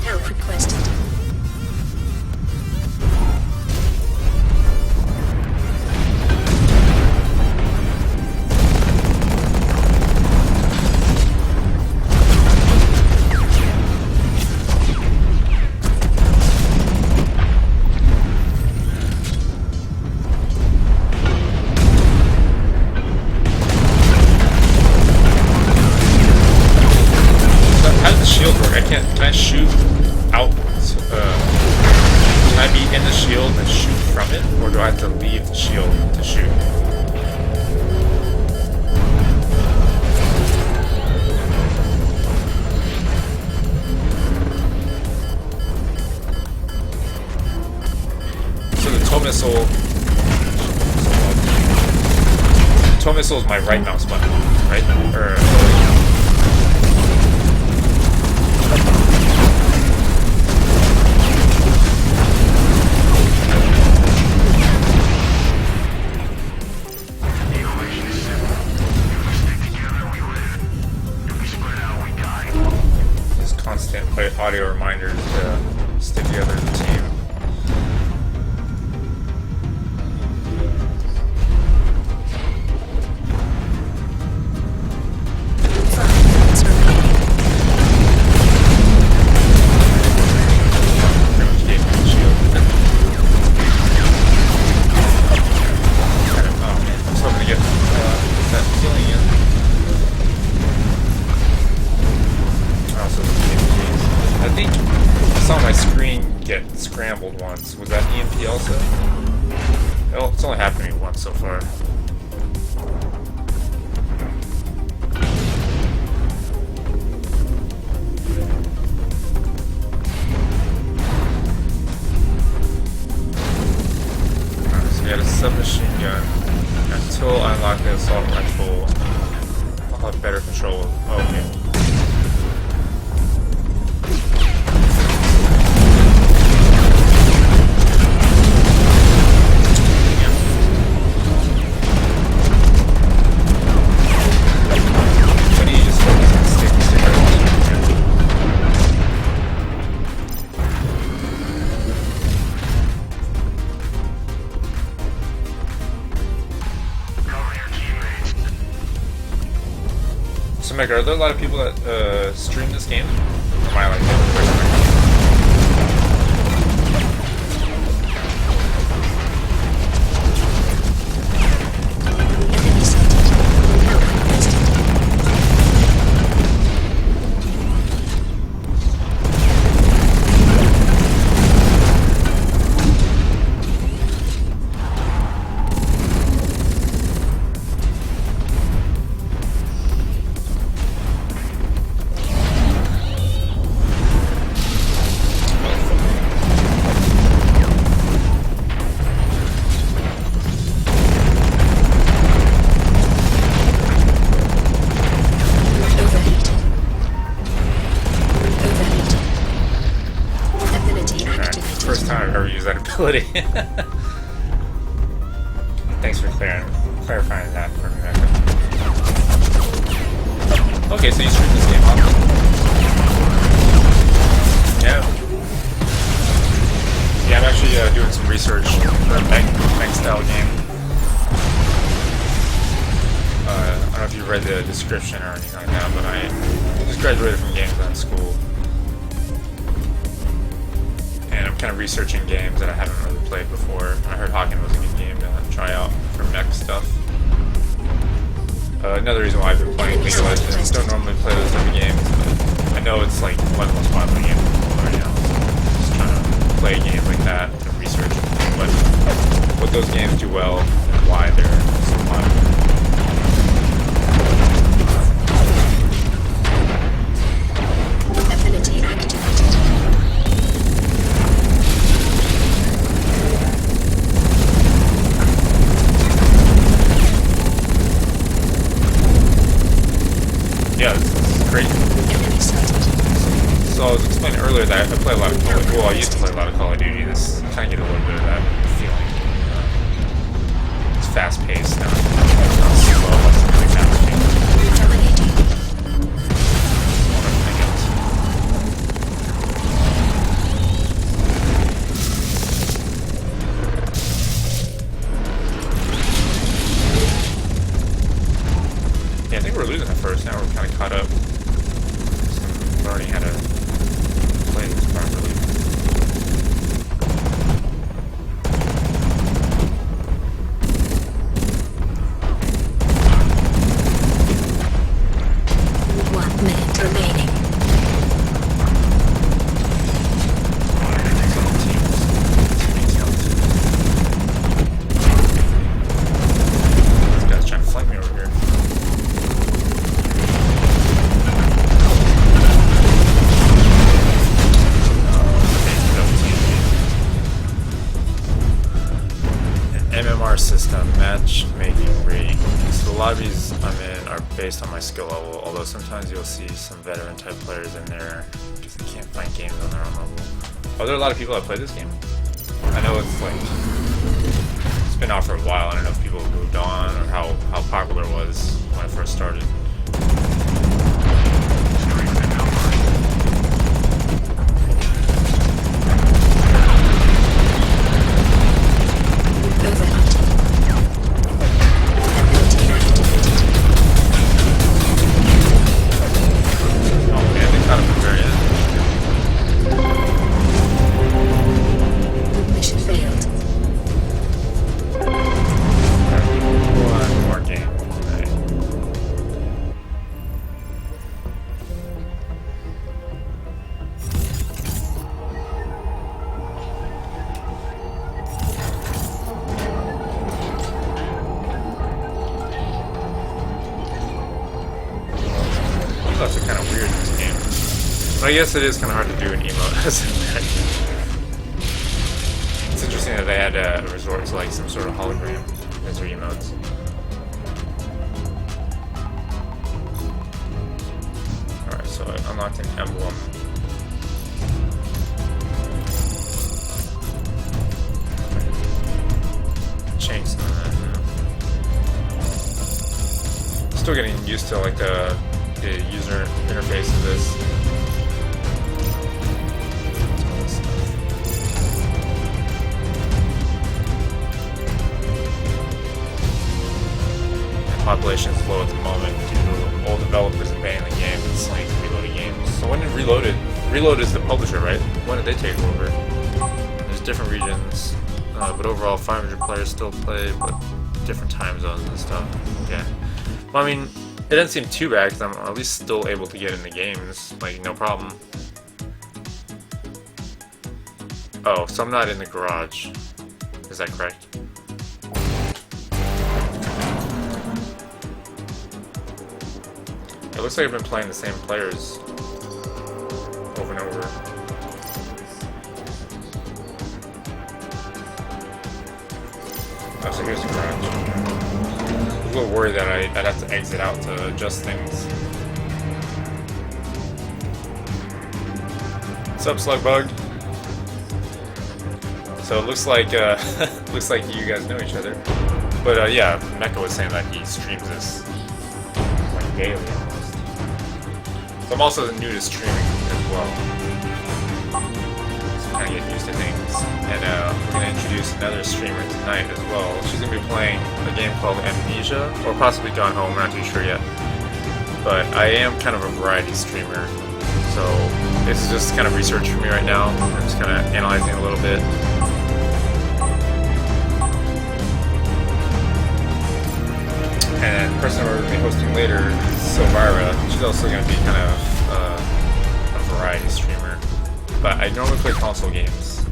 Help requested. I can't. Can I shoot out? Can I be in the shield and shoot from it, or do I have to leave the shield to shoot? So the tow missile. Tow missile is my right mouse button, right? Or audio reminders to stick together as a team. Scrambled once. Was that EMP also? Well, it's only happened to me once so far. Alright, so we had a submachine gun. Until I unlock the assault rifle, I'll have better control. Oh, okay. So, Meg, are there a lot of people that stream this game? Or am I like the only person? Ability. Thanks for clarifying that for me. Okay, so you stream this game on? Yeah. Yeah, I'm actually doing some research for a mech style game. I don't know if you read the description or anything like that, but I just graduated from games design school. And I'm kind of researching games that I haven't really played before. I heard Hawken was a good game to try out for mech stuff. Another reason why I've been playing League of Legends. Don't normally play those type of games, but I know it's like one of the most popular games right now. Just trying to play games like that to research what those games do well and why they're so popular. Ability activated. Yeah, this is great. So I was explaining earlier that I play a lot of Call of Duty. Well, I used to play a lot of Call of Duty. This kind of get a little bit of that feeling. It's fast paced now. It's not slow. It's really fast paced. Yeah, I think we're losing at first. Now we're kind of caught up. We've already had to play this properly. One minute remaining. based on my skill level, although sometimes you'll see some veteran type players in there because they can't find games on their own level. Are there a lot of people that play this game? I know it's like, it's been out for a while. I don't know if people have moved on or how popular it was when I first started. That's kind of weird in this game. But I guess it is kind of hard to do an emote as an American. It's interesting that they had to resort to like some sort of hologram as their emotes. Alright, so I unlocked an emblem. Change some of that. Still getting used to like the user interface of this. The population is low at the moment due to old developers abandoning the game and slowing reloading games. So when did Reload is the publisher, right? When did they take over? There's different regions, but overall 500 players still play, but different time zones and stuff. Yeah. Well, I mean, it doesn't seem too bad because I'm at least still able to get in the games, like no problem. Oh, so I'm not in the garage. Is that correct? It looks like I've been playing the same players over and over. Oh, so here's the garage. I'm a little worried that I'd have to exit out to adjust things. What's up, Slugbug? So it looks like looks like you guys know each other. But yeah, Mecha was saying that he streams this like daily almost. So I'm also new to streaming as well. So kind of getting used to things. And we're gonna introduce another streamer tonight as well. She's gonna be playing a game called Amnesia, or possibly Gone Home. We're not too sure yet. But I am kind of a variety streamer, so this is just kind of research for me right now. I'm just kind of analyzing a little bit. And the person we're going to be hosting later is Silvira. She's also going to be kind of a variety streamer. But I normally play console games.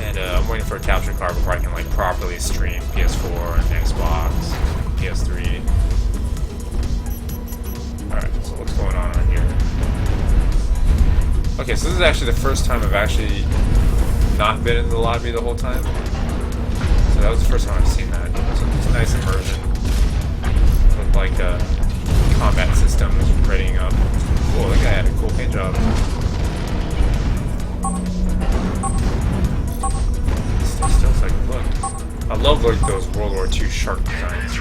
And I'm waiting for a capture card before I can like properly stream PS4 and Xbox, PS3. Alright, so what's going on right here? Okay, so this is actually the first time I've actually not been in the lobby the whole time. So that was the first time I've seen that. So it's a nice immersion with like combat systems readying up. Whoa, that guy had a cool paint job. Still like, look. I love like those World War II shark designs.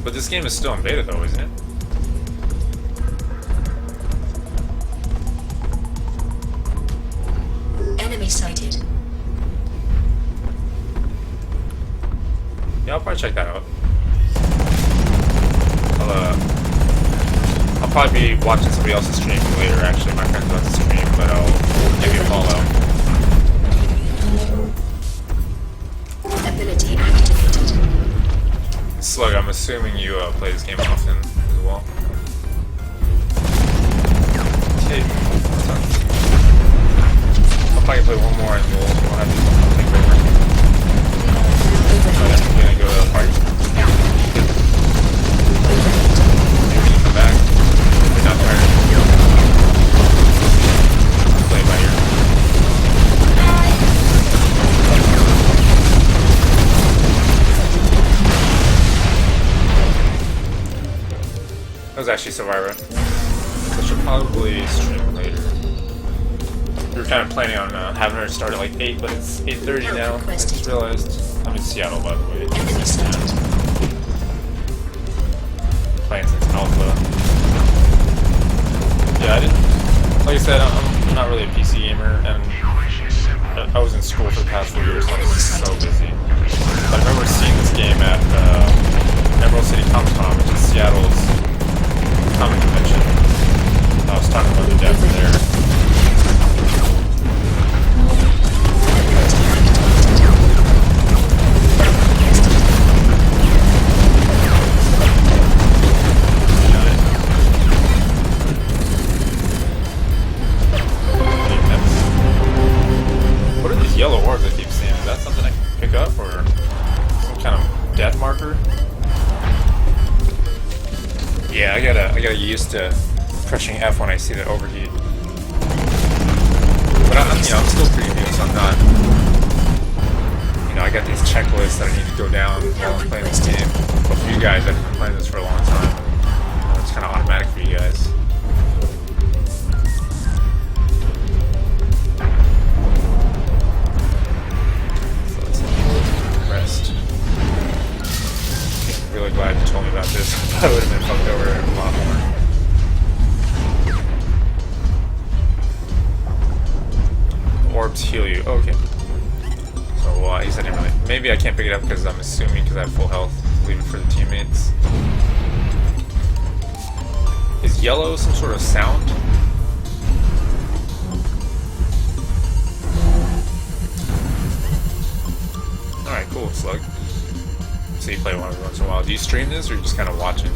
But this game is still in beta though, isn't it? Enemy sighted. Yeah, I'll probably check that out. I'll probably be watching somebody else's stream later, actually. My friend's about to stream, but I'll give you a follow. Ability activated. Slug, I'm assuming you play this game often as well. Okay, what's up? I'll probably play one more and we'll have to take over. I'm gonna go to the party. That was actually Survivor. I should probably stream later. We were kind of planning on having her start at like 8, but it's 8:30 now. I just realized. I'm in Seattle, by the way. Playing since Alpha. Yeah, I didn't. Like I said, I'm not really a PC gamer, and I was in school for the past 4 years, so I was so busy. But I remember seeing this game at Emerald City Comic Con, which is Seattle's comic convention. I was talking about the devs there. What are these yellow orbs I keep seeing? Is that something I can pick up, or some kind of death marker? Yeah, I gotta get used to pressing F when I see the overheat. But I'm still pretty new, so I'm not. I got these checklists that I need to go down while I'm playing this game. But for you guys, I've been playing this for a long time. It's kind of automatic for you guys. So let's rest. I'm really glad you told me about this. I would have been fucked over a lot more. Orbs heal you. Oh, okay. So, I guess I didn't really. Maybe I can't pick it up because I'm assuming because I have full health. Leave it for the teammates. Is yellow some sort of sound? Alright, cool, Slug. So you play one every once in a while. Do you stream this or are you just kind of watching?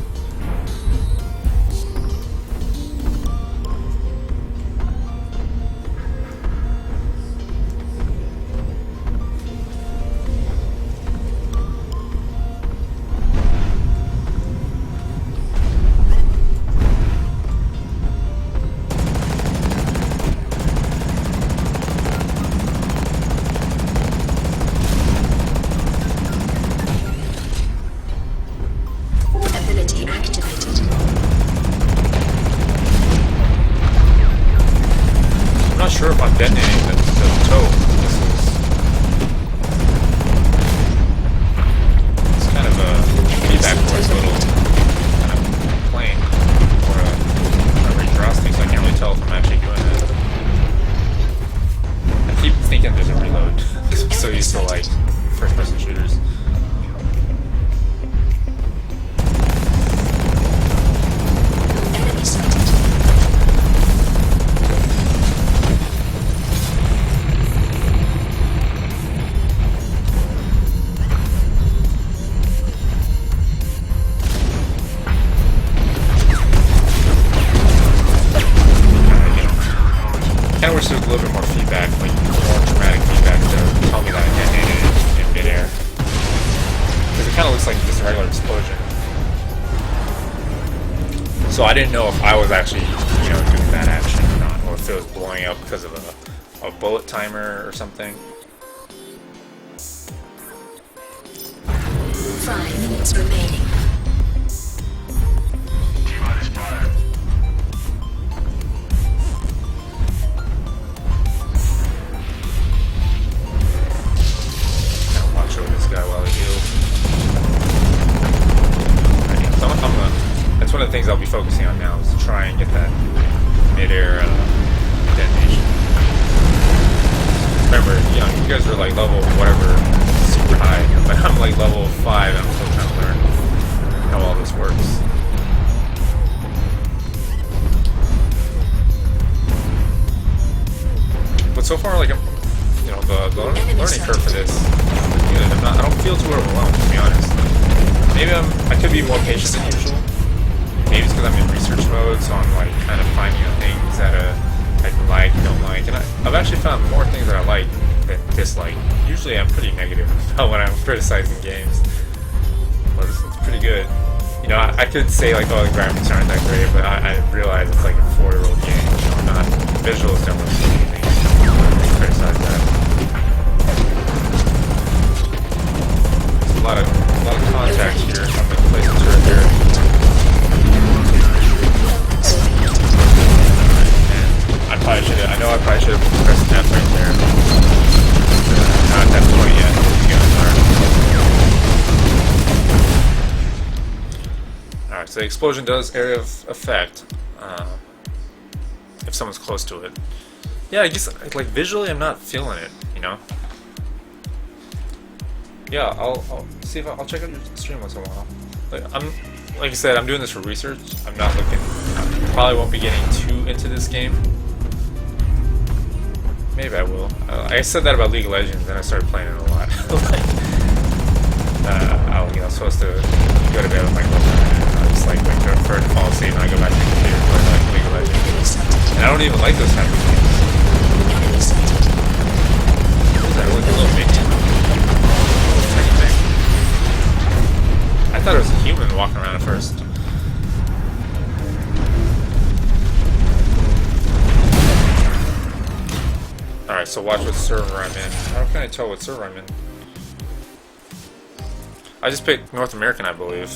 Sure if I'm detonating the toe missiles. It's kind of a feedback towards a little kind of plane or a retrosting, so I can't really tell if I'm actually doing it. I keep thinking there's a reload because I'm so used to like first-person shooters. I wish there was a little bit more feedback, like more dramatic feedback to tell me that I detonated it in midair. Because it kind of looks like just a regular explosion. So I didn't know if I was actually, doing that action or not, or if it was blowing up because of a bullet timer or something. 5 minutes remaining. T-minus 5. This guy while he heals. So that's one of the things I'll be focusing on now is to try and get that mid-air detonation. Remember, you guys are like level whatever, super high, but I'm like level 5 and I'm still trying to learn how all this works. But so far, like, the learning curve for this is good. I don't feel too overwhelmed, to be honest. Maybe I could be more patient than usual. Maybe it's because I'm in research mode, so I'm like kind of finding out things that I like, don't like, and I've actually found more things that I like than dislike. Usually, I'm pretty negative about when I'm criticizing games, but this is pretty good. I could say like, oh, the graphics aren't that great, but I realize it's like a 4-year-old game. Not visuals don't really see anything. I criticize that. A lot of contacts here. I'm gonna place the turret here. explosion does area of effect if someone's close to it. Yeah, I guess like visually, I'm not feeling it. You know. Yeah, I'll see if I'll check out your stream once in a while. Like I said, I'm doing this for research. I'm not looking. I probably won't be getting too into this game. Maybe I will. I said that about League of Legends, and I started playing it a lot. I was supposed to go to bed with my girlfriend, and I just like wait for her to fall asleep, and I go back to the computer and play like League of Legends. And I don't even like those type of games. What is that? Like a little minion? Tiny thing. I thought it was a human walking around at first. Alright, so watch what server I'm in. How can I tell what server I'm in? I just picked North American, I believe.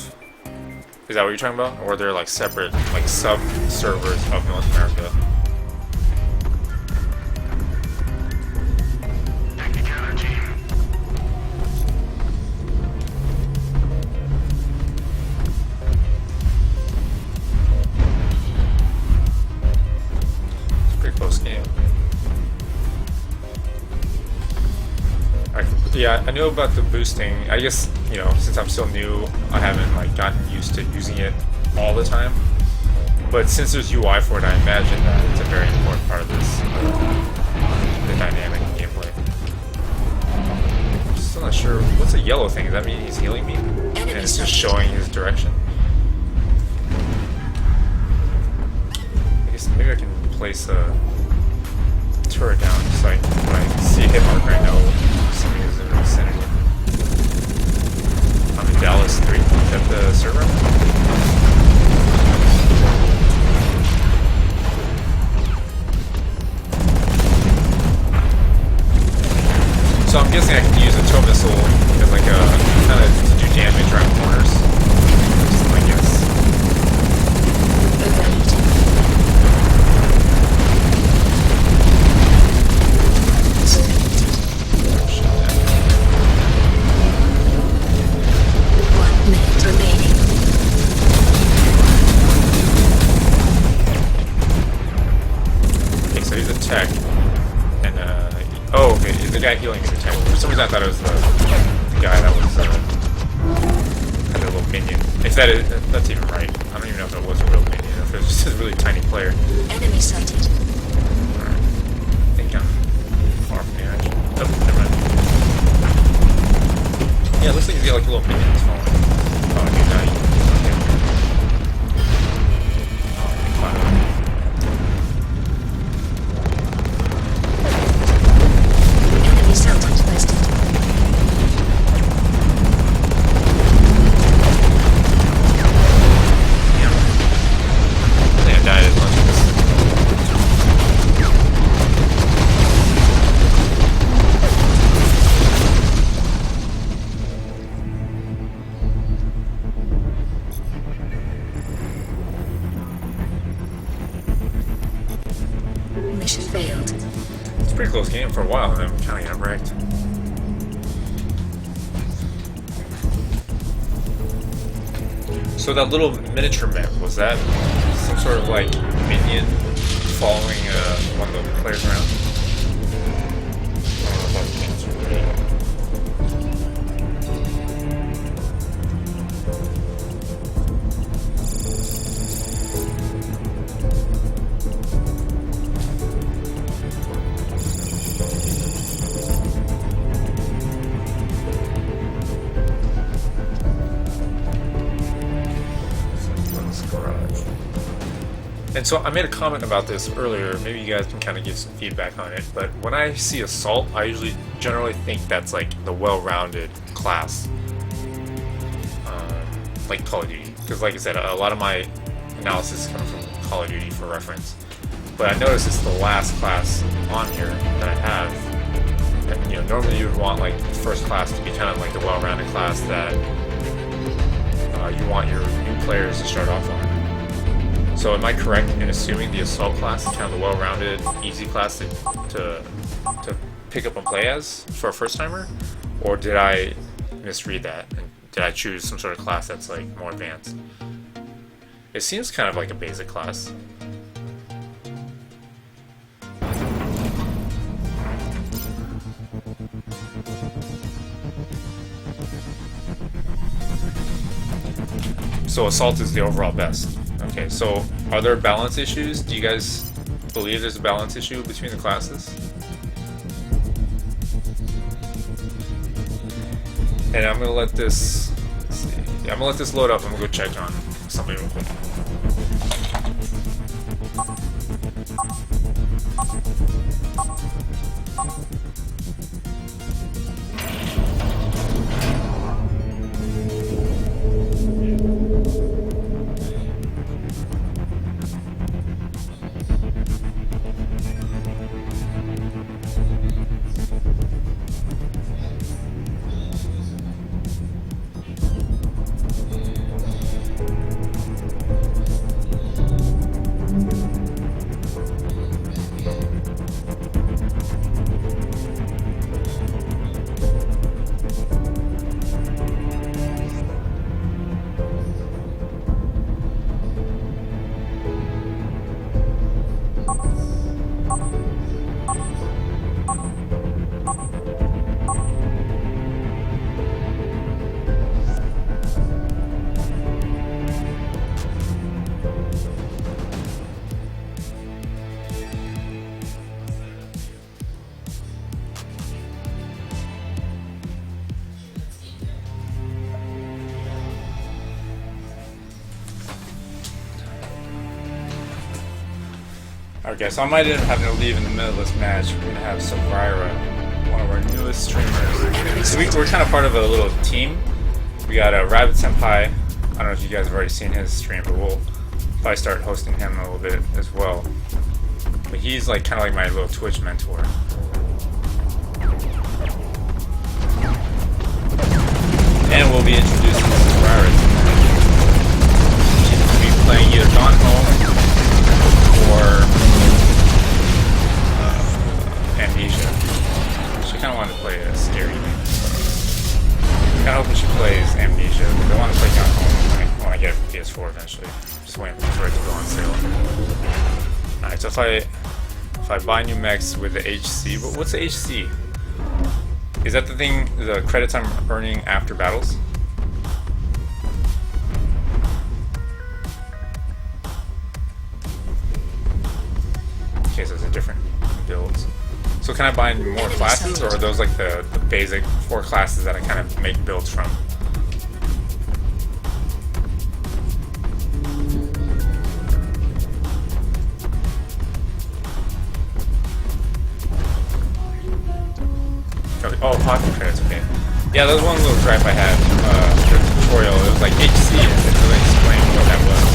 Is that what you're talking about? Or they're like separate, like sub-servers of North America? Stick together, team. It's a pretty close game. Yeah, I know about the boosting. I guess, you know, since I'm still new, I haven't like gotten used to using it all the time. But since there's UI for it, I imagine that it's a very important part of this, the dynamic gameplay. I'm still not sure. What's a yellow thing? Does that mean he's healing me? And it's just showing his direction. I guess maybe I can place a turret down just like when I see a hit marker, I know somebody is in the vicinity. I'm in Dallas 3. Is that the server? So I'm guessing I can use a tow missile as like a kind of to do damage around corners. Just my guess. So he's a tech, and oh, okay, the guy healing is a tech. For some reason I thought it was the guy that was had a little minion. If that's even right. I don't even know if it was a real minion, if it was just a really tiny player. Enemy sighted. Alright. I think I'm far from the edge. Oh, never mind. Yeah, it looks like he's got like little minions falling. Oh, he's dying. Okay. Oh, he climbed. Mission failed. It's a pretty close game for a while, and I'm kind of getting wrecked. So that little miniature mech, was that some sort of like minion following one of the players around? I don't know if that's the answer. And so I made a comment about this earlier, maybe you guys can kind of give some feedback on it, but when I see Assault, I generally think that's like the well-rounded class, like Call of Duty, because like I said, a lot of my analysis comes from Call of Duty for reference, but I noticed it's the last class on here that I have, and you know, normally you would want like the first class to be kind of like the well-rounded class that you want your new players to start off on. So am I correct in assuming the Assault class is kind of the well-rounded, easy class to pick up and play as for a first-timer? Or did I misread that? And did I choose some sort of class that's like more advanced? It seems kind of like a basic class. So assault is the overall best. Okay, so are there balance issues? Do you guys believe there's a balance issue between the classes? And I'm gonna let this. Let's see. Yeah, I'm gonna let this load up. I'm gonna go check on something real quick. Okay, so I might end up having to leave in the middle of this match. We're gonna have Savrira, one of our newest streamers. So we're kind of part of a little team. We got Rabbit Senpai. I don't know if you guys have already seen his stream, but we'll probably start hosting him a little bit as well. But he's like kind of like my little Twitch mentor. And we'll be introducing Savrira tonight. She's going to be playing either Gone Home or Amnesia. She kind of wanted to play a scary game. I'm kind of hoping she plays Amnesia, but I want to play Gone Home when I get a PS4 eventually. Just waiting for it to go on sale. Alright, so if I buy new mechs with the HC, what's the HC? Is that the thing, the credits I'm earning after battles? Okay, so it's different builds. So can I buy more classes, or are those like the basic 4 classes that I kind of make builds from? Oh, Hawken credits, okay. Yeah, that was one little gripe I had during the tutorial. It was like HC, and it didn't really explain what that was.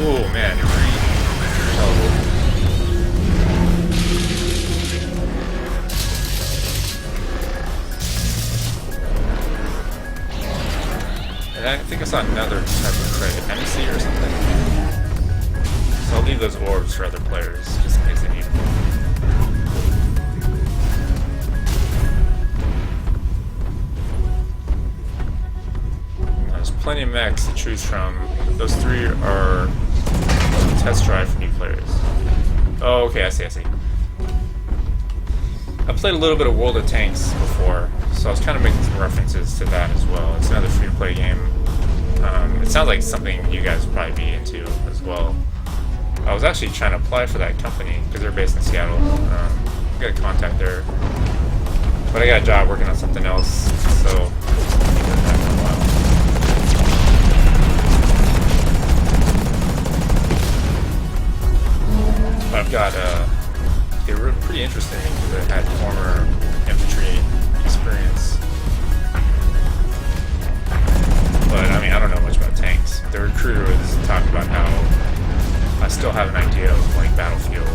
Oh man, it was terrible. And I think I saw another type of credit, MC or something. So I'll leave those orbs for other players, just in case they need them. Plenty of mechs to choose from. Those 3 are test drive for new players. Oh, okay, I see. I played a little bit of World of Tanks before, so I was kind of making some references to that as well. It's another free-to-play game. It sounds like something you guys would probably be into as well. I was actually trying to apply for that company because they're based in Seattle. I got a contact there, but I got a job working on something else, so I've got they were pretty interesting because I had former infantry experience, but I mean I don't know much about tanks. The recruiter was talking about how I still have an idea of like battlefield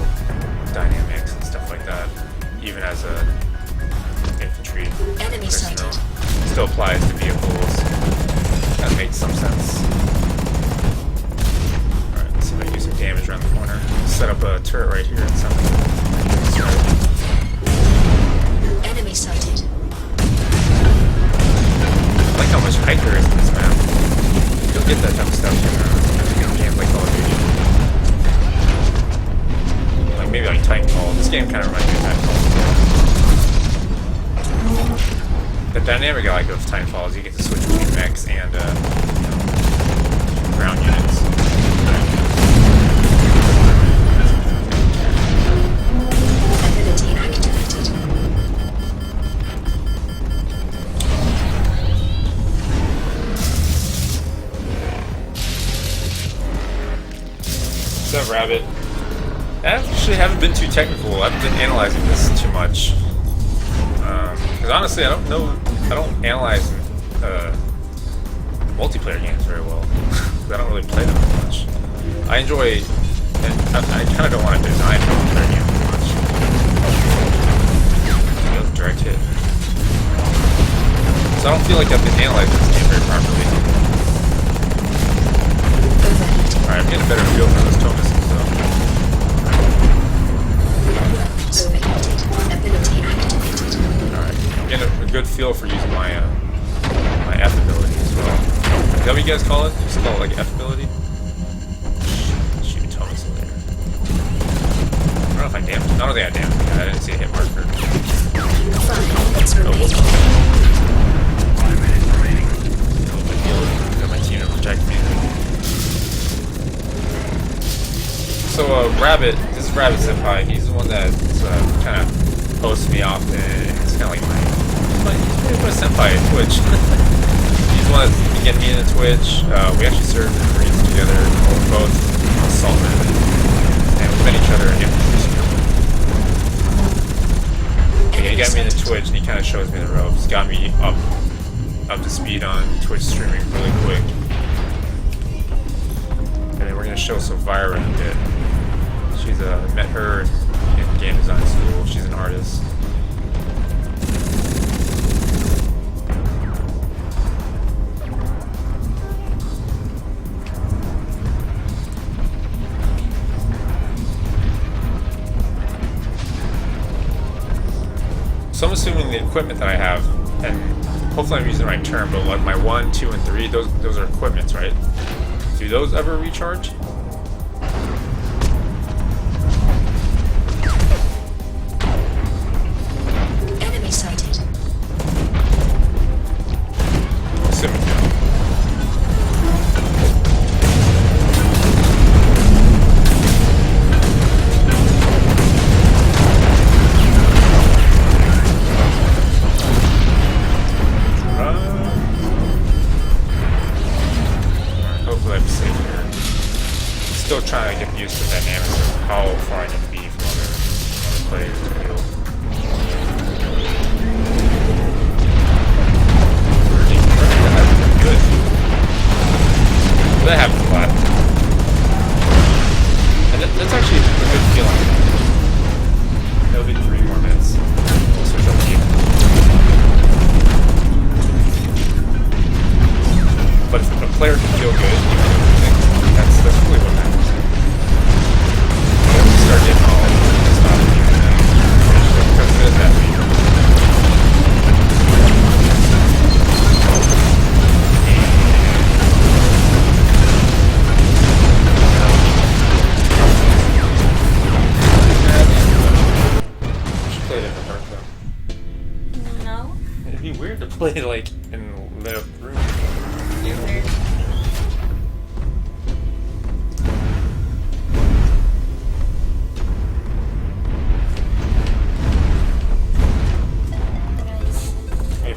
dynamics and stuff like that, even as a infantry personnel. Still applies to vehicles. That makes some sense. See if I can do some damage around the corner. Set up a turret right here and something. Enemy sighted. I like how much height there is in this map. games like Call of Duty. Like maybe like Titanfall. This game kind of reminds me of Titanfall. The dynamic I like of Titanfall is you get to switch between mechs and ground units. Ability activated. What's up, Rabbit? I actually haven't been too technical. I haven't been analyzing this too much. Because honestly, I don't analyze multiplayer games very well. I don't really play them that much. I enjoy, and I kind of don't want to design multiplayer games too much. That was a direct hit. So I don't feel like I've been analyzing this game very properly. Alright, I'm getting a better feel for those Thomases though. Overheated. Ability activated. Alright, I'm getting a good feel for using my my F ability as well. Is that what you guys call it? You just call it like F ability? Shoot Thomas later. I don't know if I damaged him. I don't think I damaged him. I didn't see a hit marker. 5 minutes remaining. 5 minutes remaining. Got my team to protect me. So, Rabbit, this is Rabbit Senpai. He's the one that kind of posts me often. It's kind of like he's my senpai at Twitch. He's the one that's been getting me into Twitch. We actually served in Marines together. We're both assaultmen. And we met each other in infantry. He got me into Twitch and he kind of shows me the ropes. Got me up to speed on Twitch streaming really quick. And then we're going to show Sophia in a bit. She's met her in game design school. She's an artist. So I'm assuming the equipment that I have, and hopefully I'm using the right term, but like my 1, 2, and 3, those are equipments, right? Do those ever recharge? Enemy sighted. Assuming no. Hopefully I'm safe here. Still trying to get used to the dynamics of how far I need to be from other players to heal. Good. That happens a lot. And that's actually a good feeling. It'll be 3 more minutes. We'll switch up team. But if a player can feel good, that's really what matters. Once you start getting all stuff, because good at that lead. Should play it in the park though. No. It'd be weird to play like in lit up room. You're weird. Nice. Hey,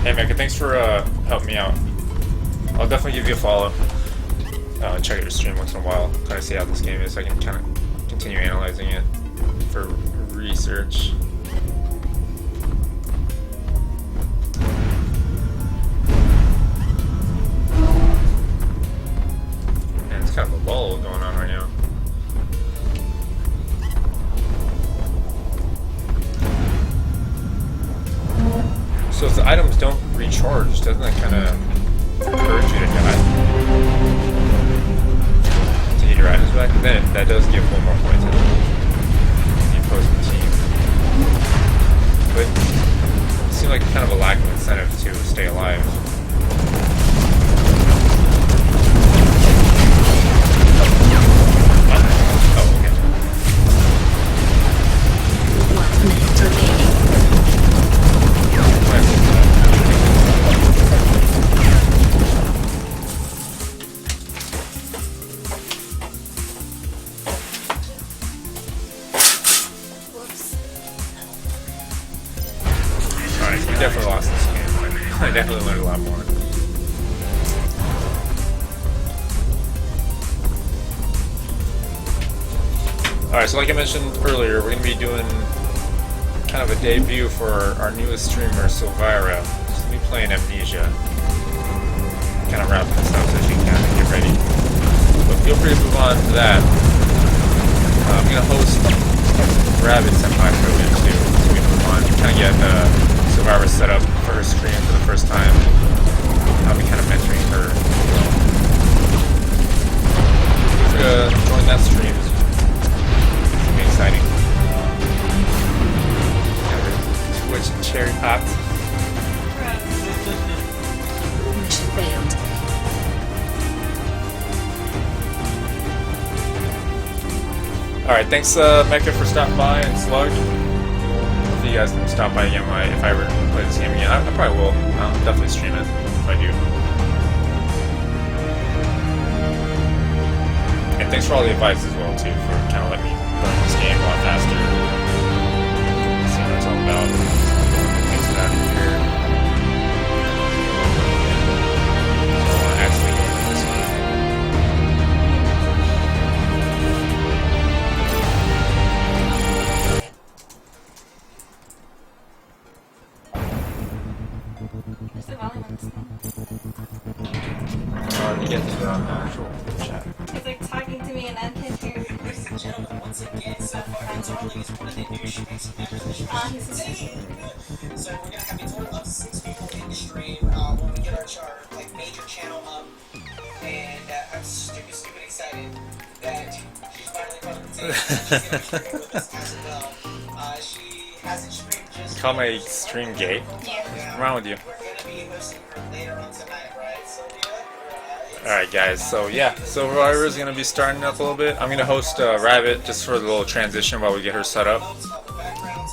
Hey Mecca, thanks for helping me out. I'll definitely give you a follow. Check out your stream once in a while. Kind of see how this game is so I can kind of continue analyzing it for research. And it's kind of a lull going on right now. So if the items don't recharge, doesn't that kind of pull more points in the opposing team. But it seemed like kind of a lack of incentive to stay alive. Oh, okay. 1 minute remaining. Whoops. Alright, we definitely lost this game. I definitely learned a lot more. Alright, so like I mentioned earlier, we're going to be doing kind of a debut for our newest streamer, Silvira. She's going to be playing Amnesia. Kind of wrapping this up so she can kind of get ready. But feel free to move on to that. I'm going to host Rabbit Senpai for a bit too, so we can move on. Kind of get Silvira set up for her stream for the first time. I'll be kind of mentoring her. Feel free to join that stream. It's be exciting. Twitch cherry popped. Mission failed. Alright, thanks Mecca for stopping by, and Slug. Hopefully you guys can stop by again if I ever play this game again. I probably will. I'll definitely stream it if I do. And thanks for all the advice as well too, for kind of letting me learn this game a lot faster. See what it's all about. Thanks for that here. So I want to actually go into this game. There's the volume on this thing. You get to the actual chat. He's like talking to me and I can't hear. Ladies and gentlemen, once again, Sapphire Rolling is one of the new streams acquisitions. He's So we're gonna have a total of 6 people in the stream when we get our like major channel up, and I'm stupid excited that she's finally part of the team. She's gonna be streaming with us as well. She hasn't streamed just. Call my stream gay. What's wrong with you? We're gonna be hosting her later on tonight, right? So Alright guys, so yeah, Silvira is going to be starting up a little bit. I'm going to host Rabbit just for the little transition while we get her set up.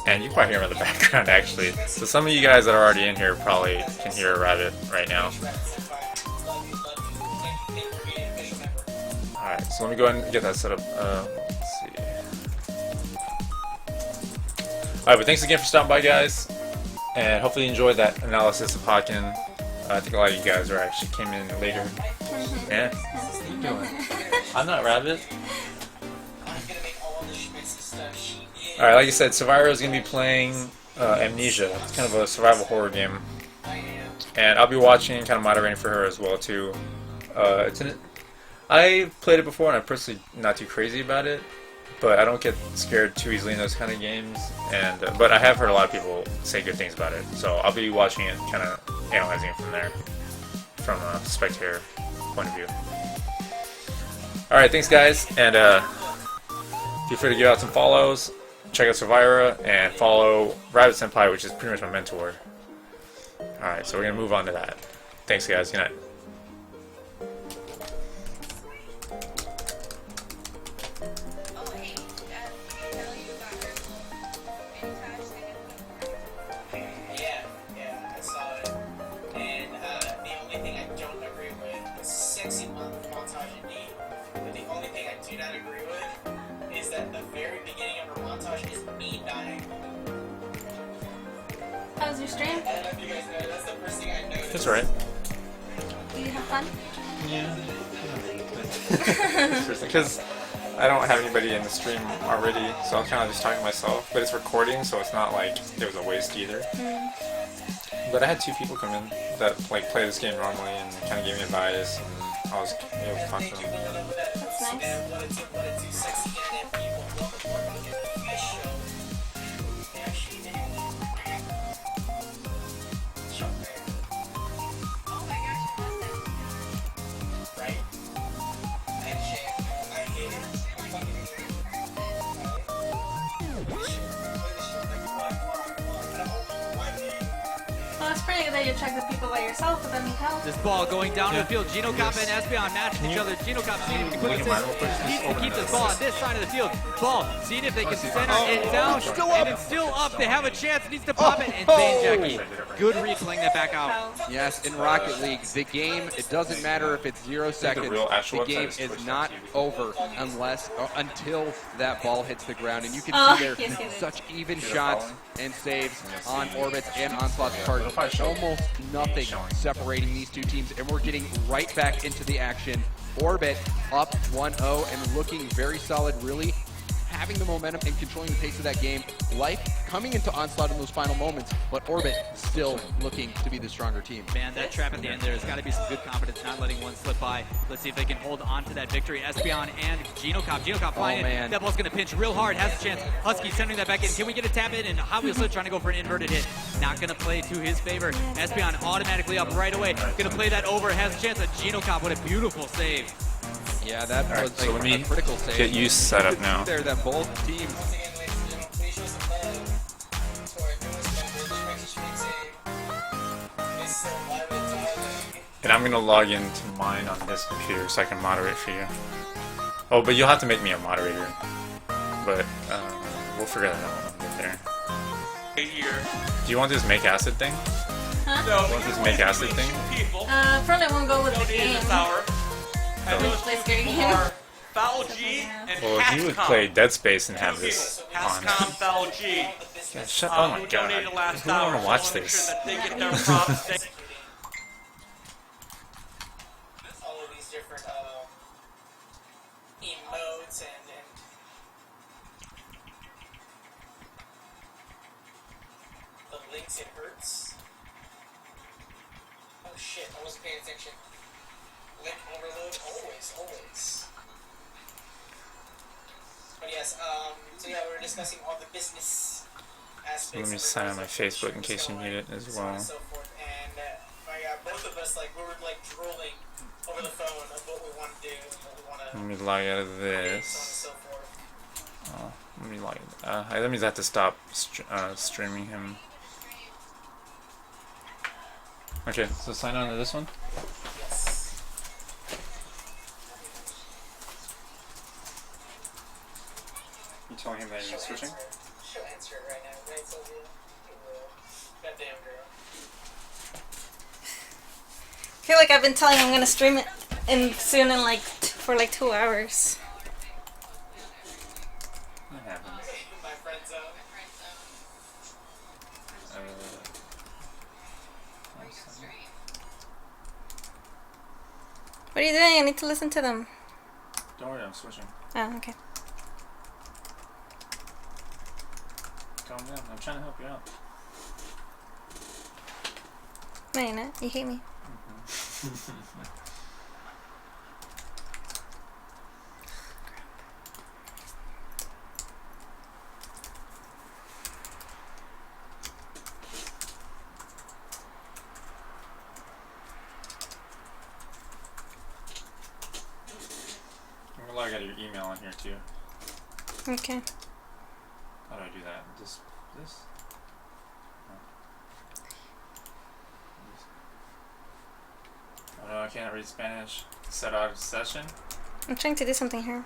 And you can probably hear him in the background actually. So some of you guys that are already in here probably can hear Rabbit right now. Alright, so let me go ahead and get that set up. Let's see. Alright, but thanks again for stopping by guys. And hopefully you enjoyed that analysis of Hawken. I think a lot of you guys are actually came in later. Yeah. What are you doing? I'm not Rabbit. Alright, like I said, Silvira is going to be playing Amnesia. It's kind of a survival horror game. And I'll be watching and kind of moderating for her as well too. I played it before and I'm personally not too crazy about it. But I don't get scared too easily in those kind of games. And but I have heard a lot of people say good things about it. So I'll be watching it, kind of analyzing it from there. From a spectator point of view. Alright, thanks guys, and feel free to give out some follows, check out Silvira, and follow Rabbit Senpai, which is pretty much my mentor. Alright, so we're going to move on to that. Thanks guys, good night. How was your stream? That's right. Did you have fun? Yeah. Because I don't have anybody in the stream already, so I'm kind of just talking to myself. But it's recording, so it's not like it was a waste either. But I had 2 people come in that like play this game normally and kind of gave me advice, and I was able to talk to them. That's nice. you attract the people by yourself without any help. This ball going down the field. Gino Cop and Espeon matching each other. Gino Cop seeing if he can put this needs to keep this ball on this side of the field. Ball, seeing if they can center it down. And it's still up. They have a chance. Needs to pop it. And Zane Jackie. Good read playing that back out. Yes, in Rocket League, the game, it doesn't matter if it's 0 seconds. The game is not over until that ball hits the ground. And you can see there such even shots and saves on Orbit's and Onslaught's part. Almost nothing separating these two teams, and we're getting right back into the action. Orbit up 1-0 and looking very solid, really having the momentum and controlling the pace of that game. Life coming into Onslaught in those final moments, but Orbit still looking to be the stronger team. Man, that trap at the end there has got to be some good confidence, not letting one slip by. Let's see if they can hold on to that victory. Espeon and Gino Cop. Gino Cop flying in. That ball's going to pinch real hard. Has a chance. Husky sending that back in. Can we get a tap in? And Hot Wheels Slip trying to go for an inverted hit. Not going to play to his favor. Espeon automatically up right away. Going to play that over. Has a chance. Gino Cop, what a beautiful save. Yeah, that was so let me a critical save. get you set up now. There, that both teams. Once again, ladies and gentlemen, please show some love to our newest member, the Maxi Save. It's so live and dialing. And I'm gonna log into mine on this computer so I can moderate for you. Oh, but you'll have to make me a moderator. But we'll figure that out when we get there. Right here. Do you want this make acid thing? Huh? No, You want this make acid thing? people Probably won't go with the donated game. this hour. And those Play scary people game. are Foul G and Well, if you would Hascom. play Dead Space and have Two this people. on. Hascom, Foul G. Yeah, shut. Oh my Who god. donated last Who hour, want to so watch I wanna make this? sure that they get their props. All of these different emotes and the links it hurts. Oh shit, I wasn't paying attention. Link overload, always. But yes, so yeah, we were discussing all the business aspects. Let me of sign on my reverse engineering, Facebook in case you need it as so on well. and so forth. And yeah, both of us, like, we were like drooling over the phone of what we want to do, what we want to Let me log out of so on and this. so forth. Oh, let me log. That means I have to stop streaming him. Okay, so sign on to this one. Yes. You telling him that you're switching? She'll answer it right now, right, Sylvia? You will. Goddamn girl. I feel like I've been telling him I'm gonna stream it soon in like for like 2 hours. What happened? My friend zone. What are you doing? I need to listen to them. Don't worry, I'm switching. Oh, okay. Calm down. I'm trying to help you out. No, you're not. You hate me. I'm gonna log out of your email on here too. Okay. How do I do that? Just this? Oh no, I can't read Spanish. Set out of session. I'm trying to do something here.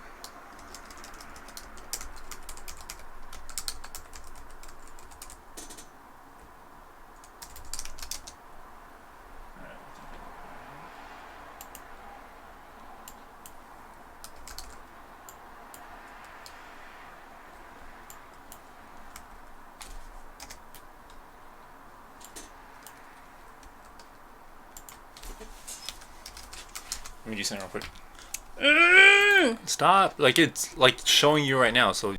Let me do something real quick. Stop! Like it's like showing you right now, so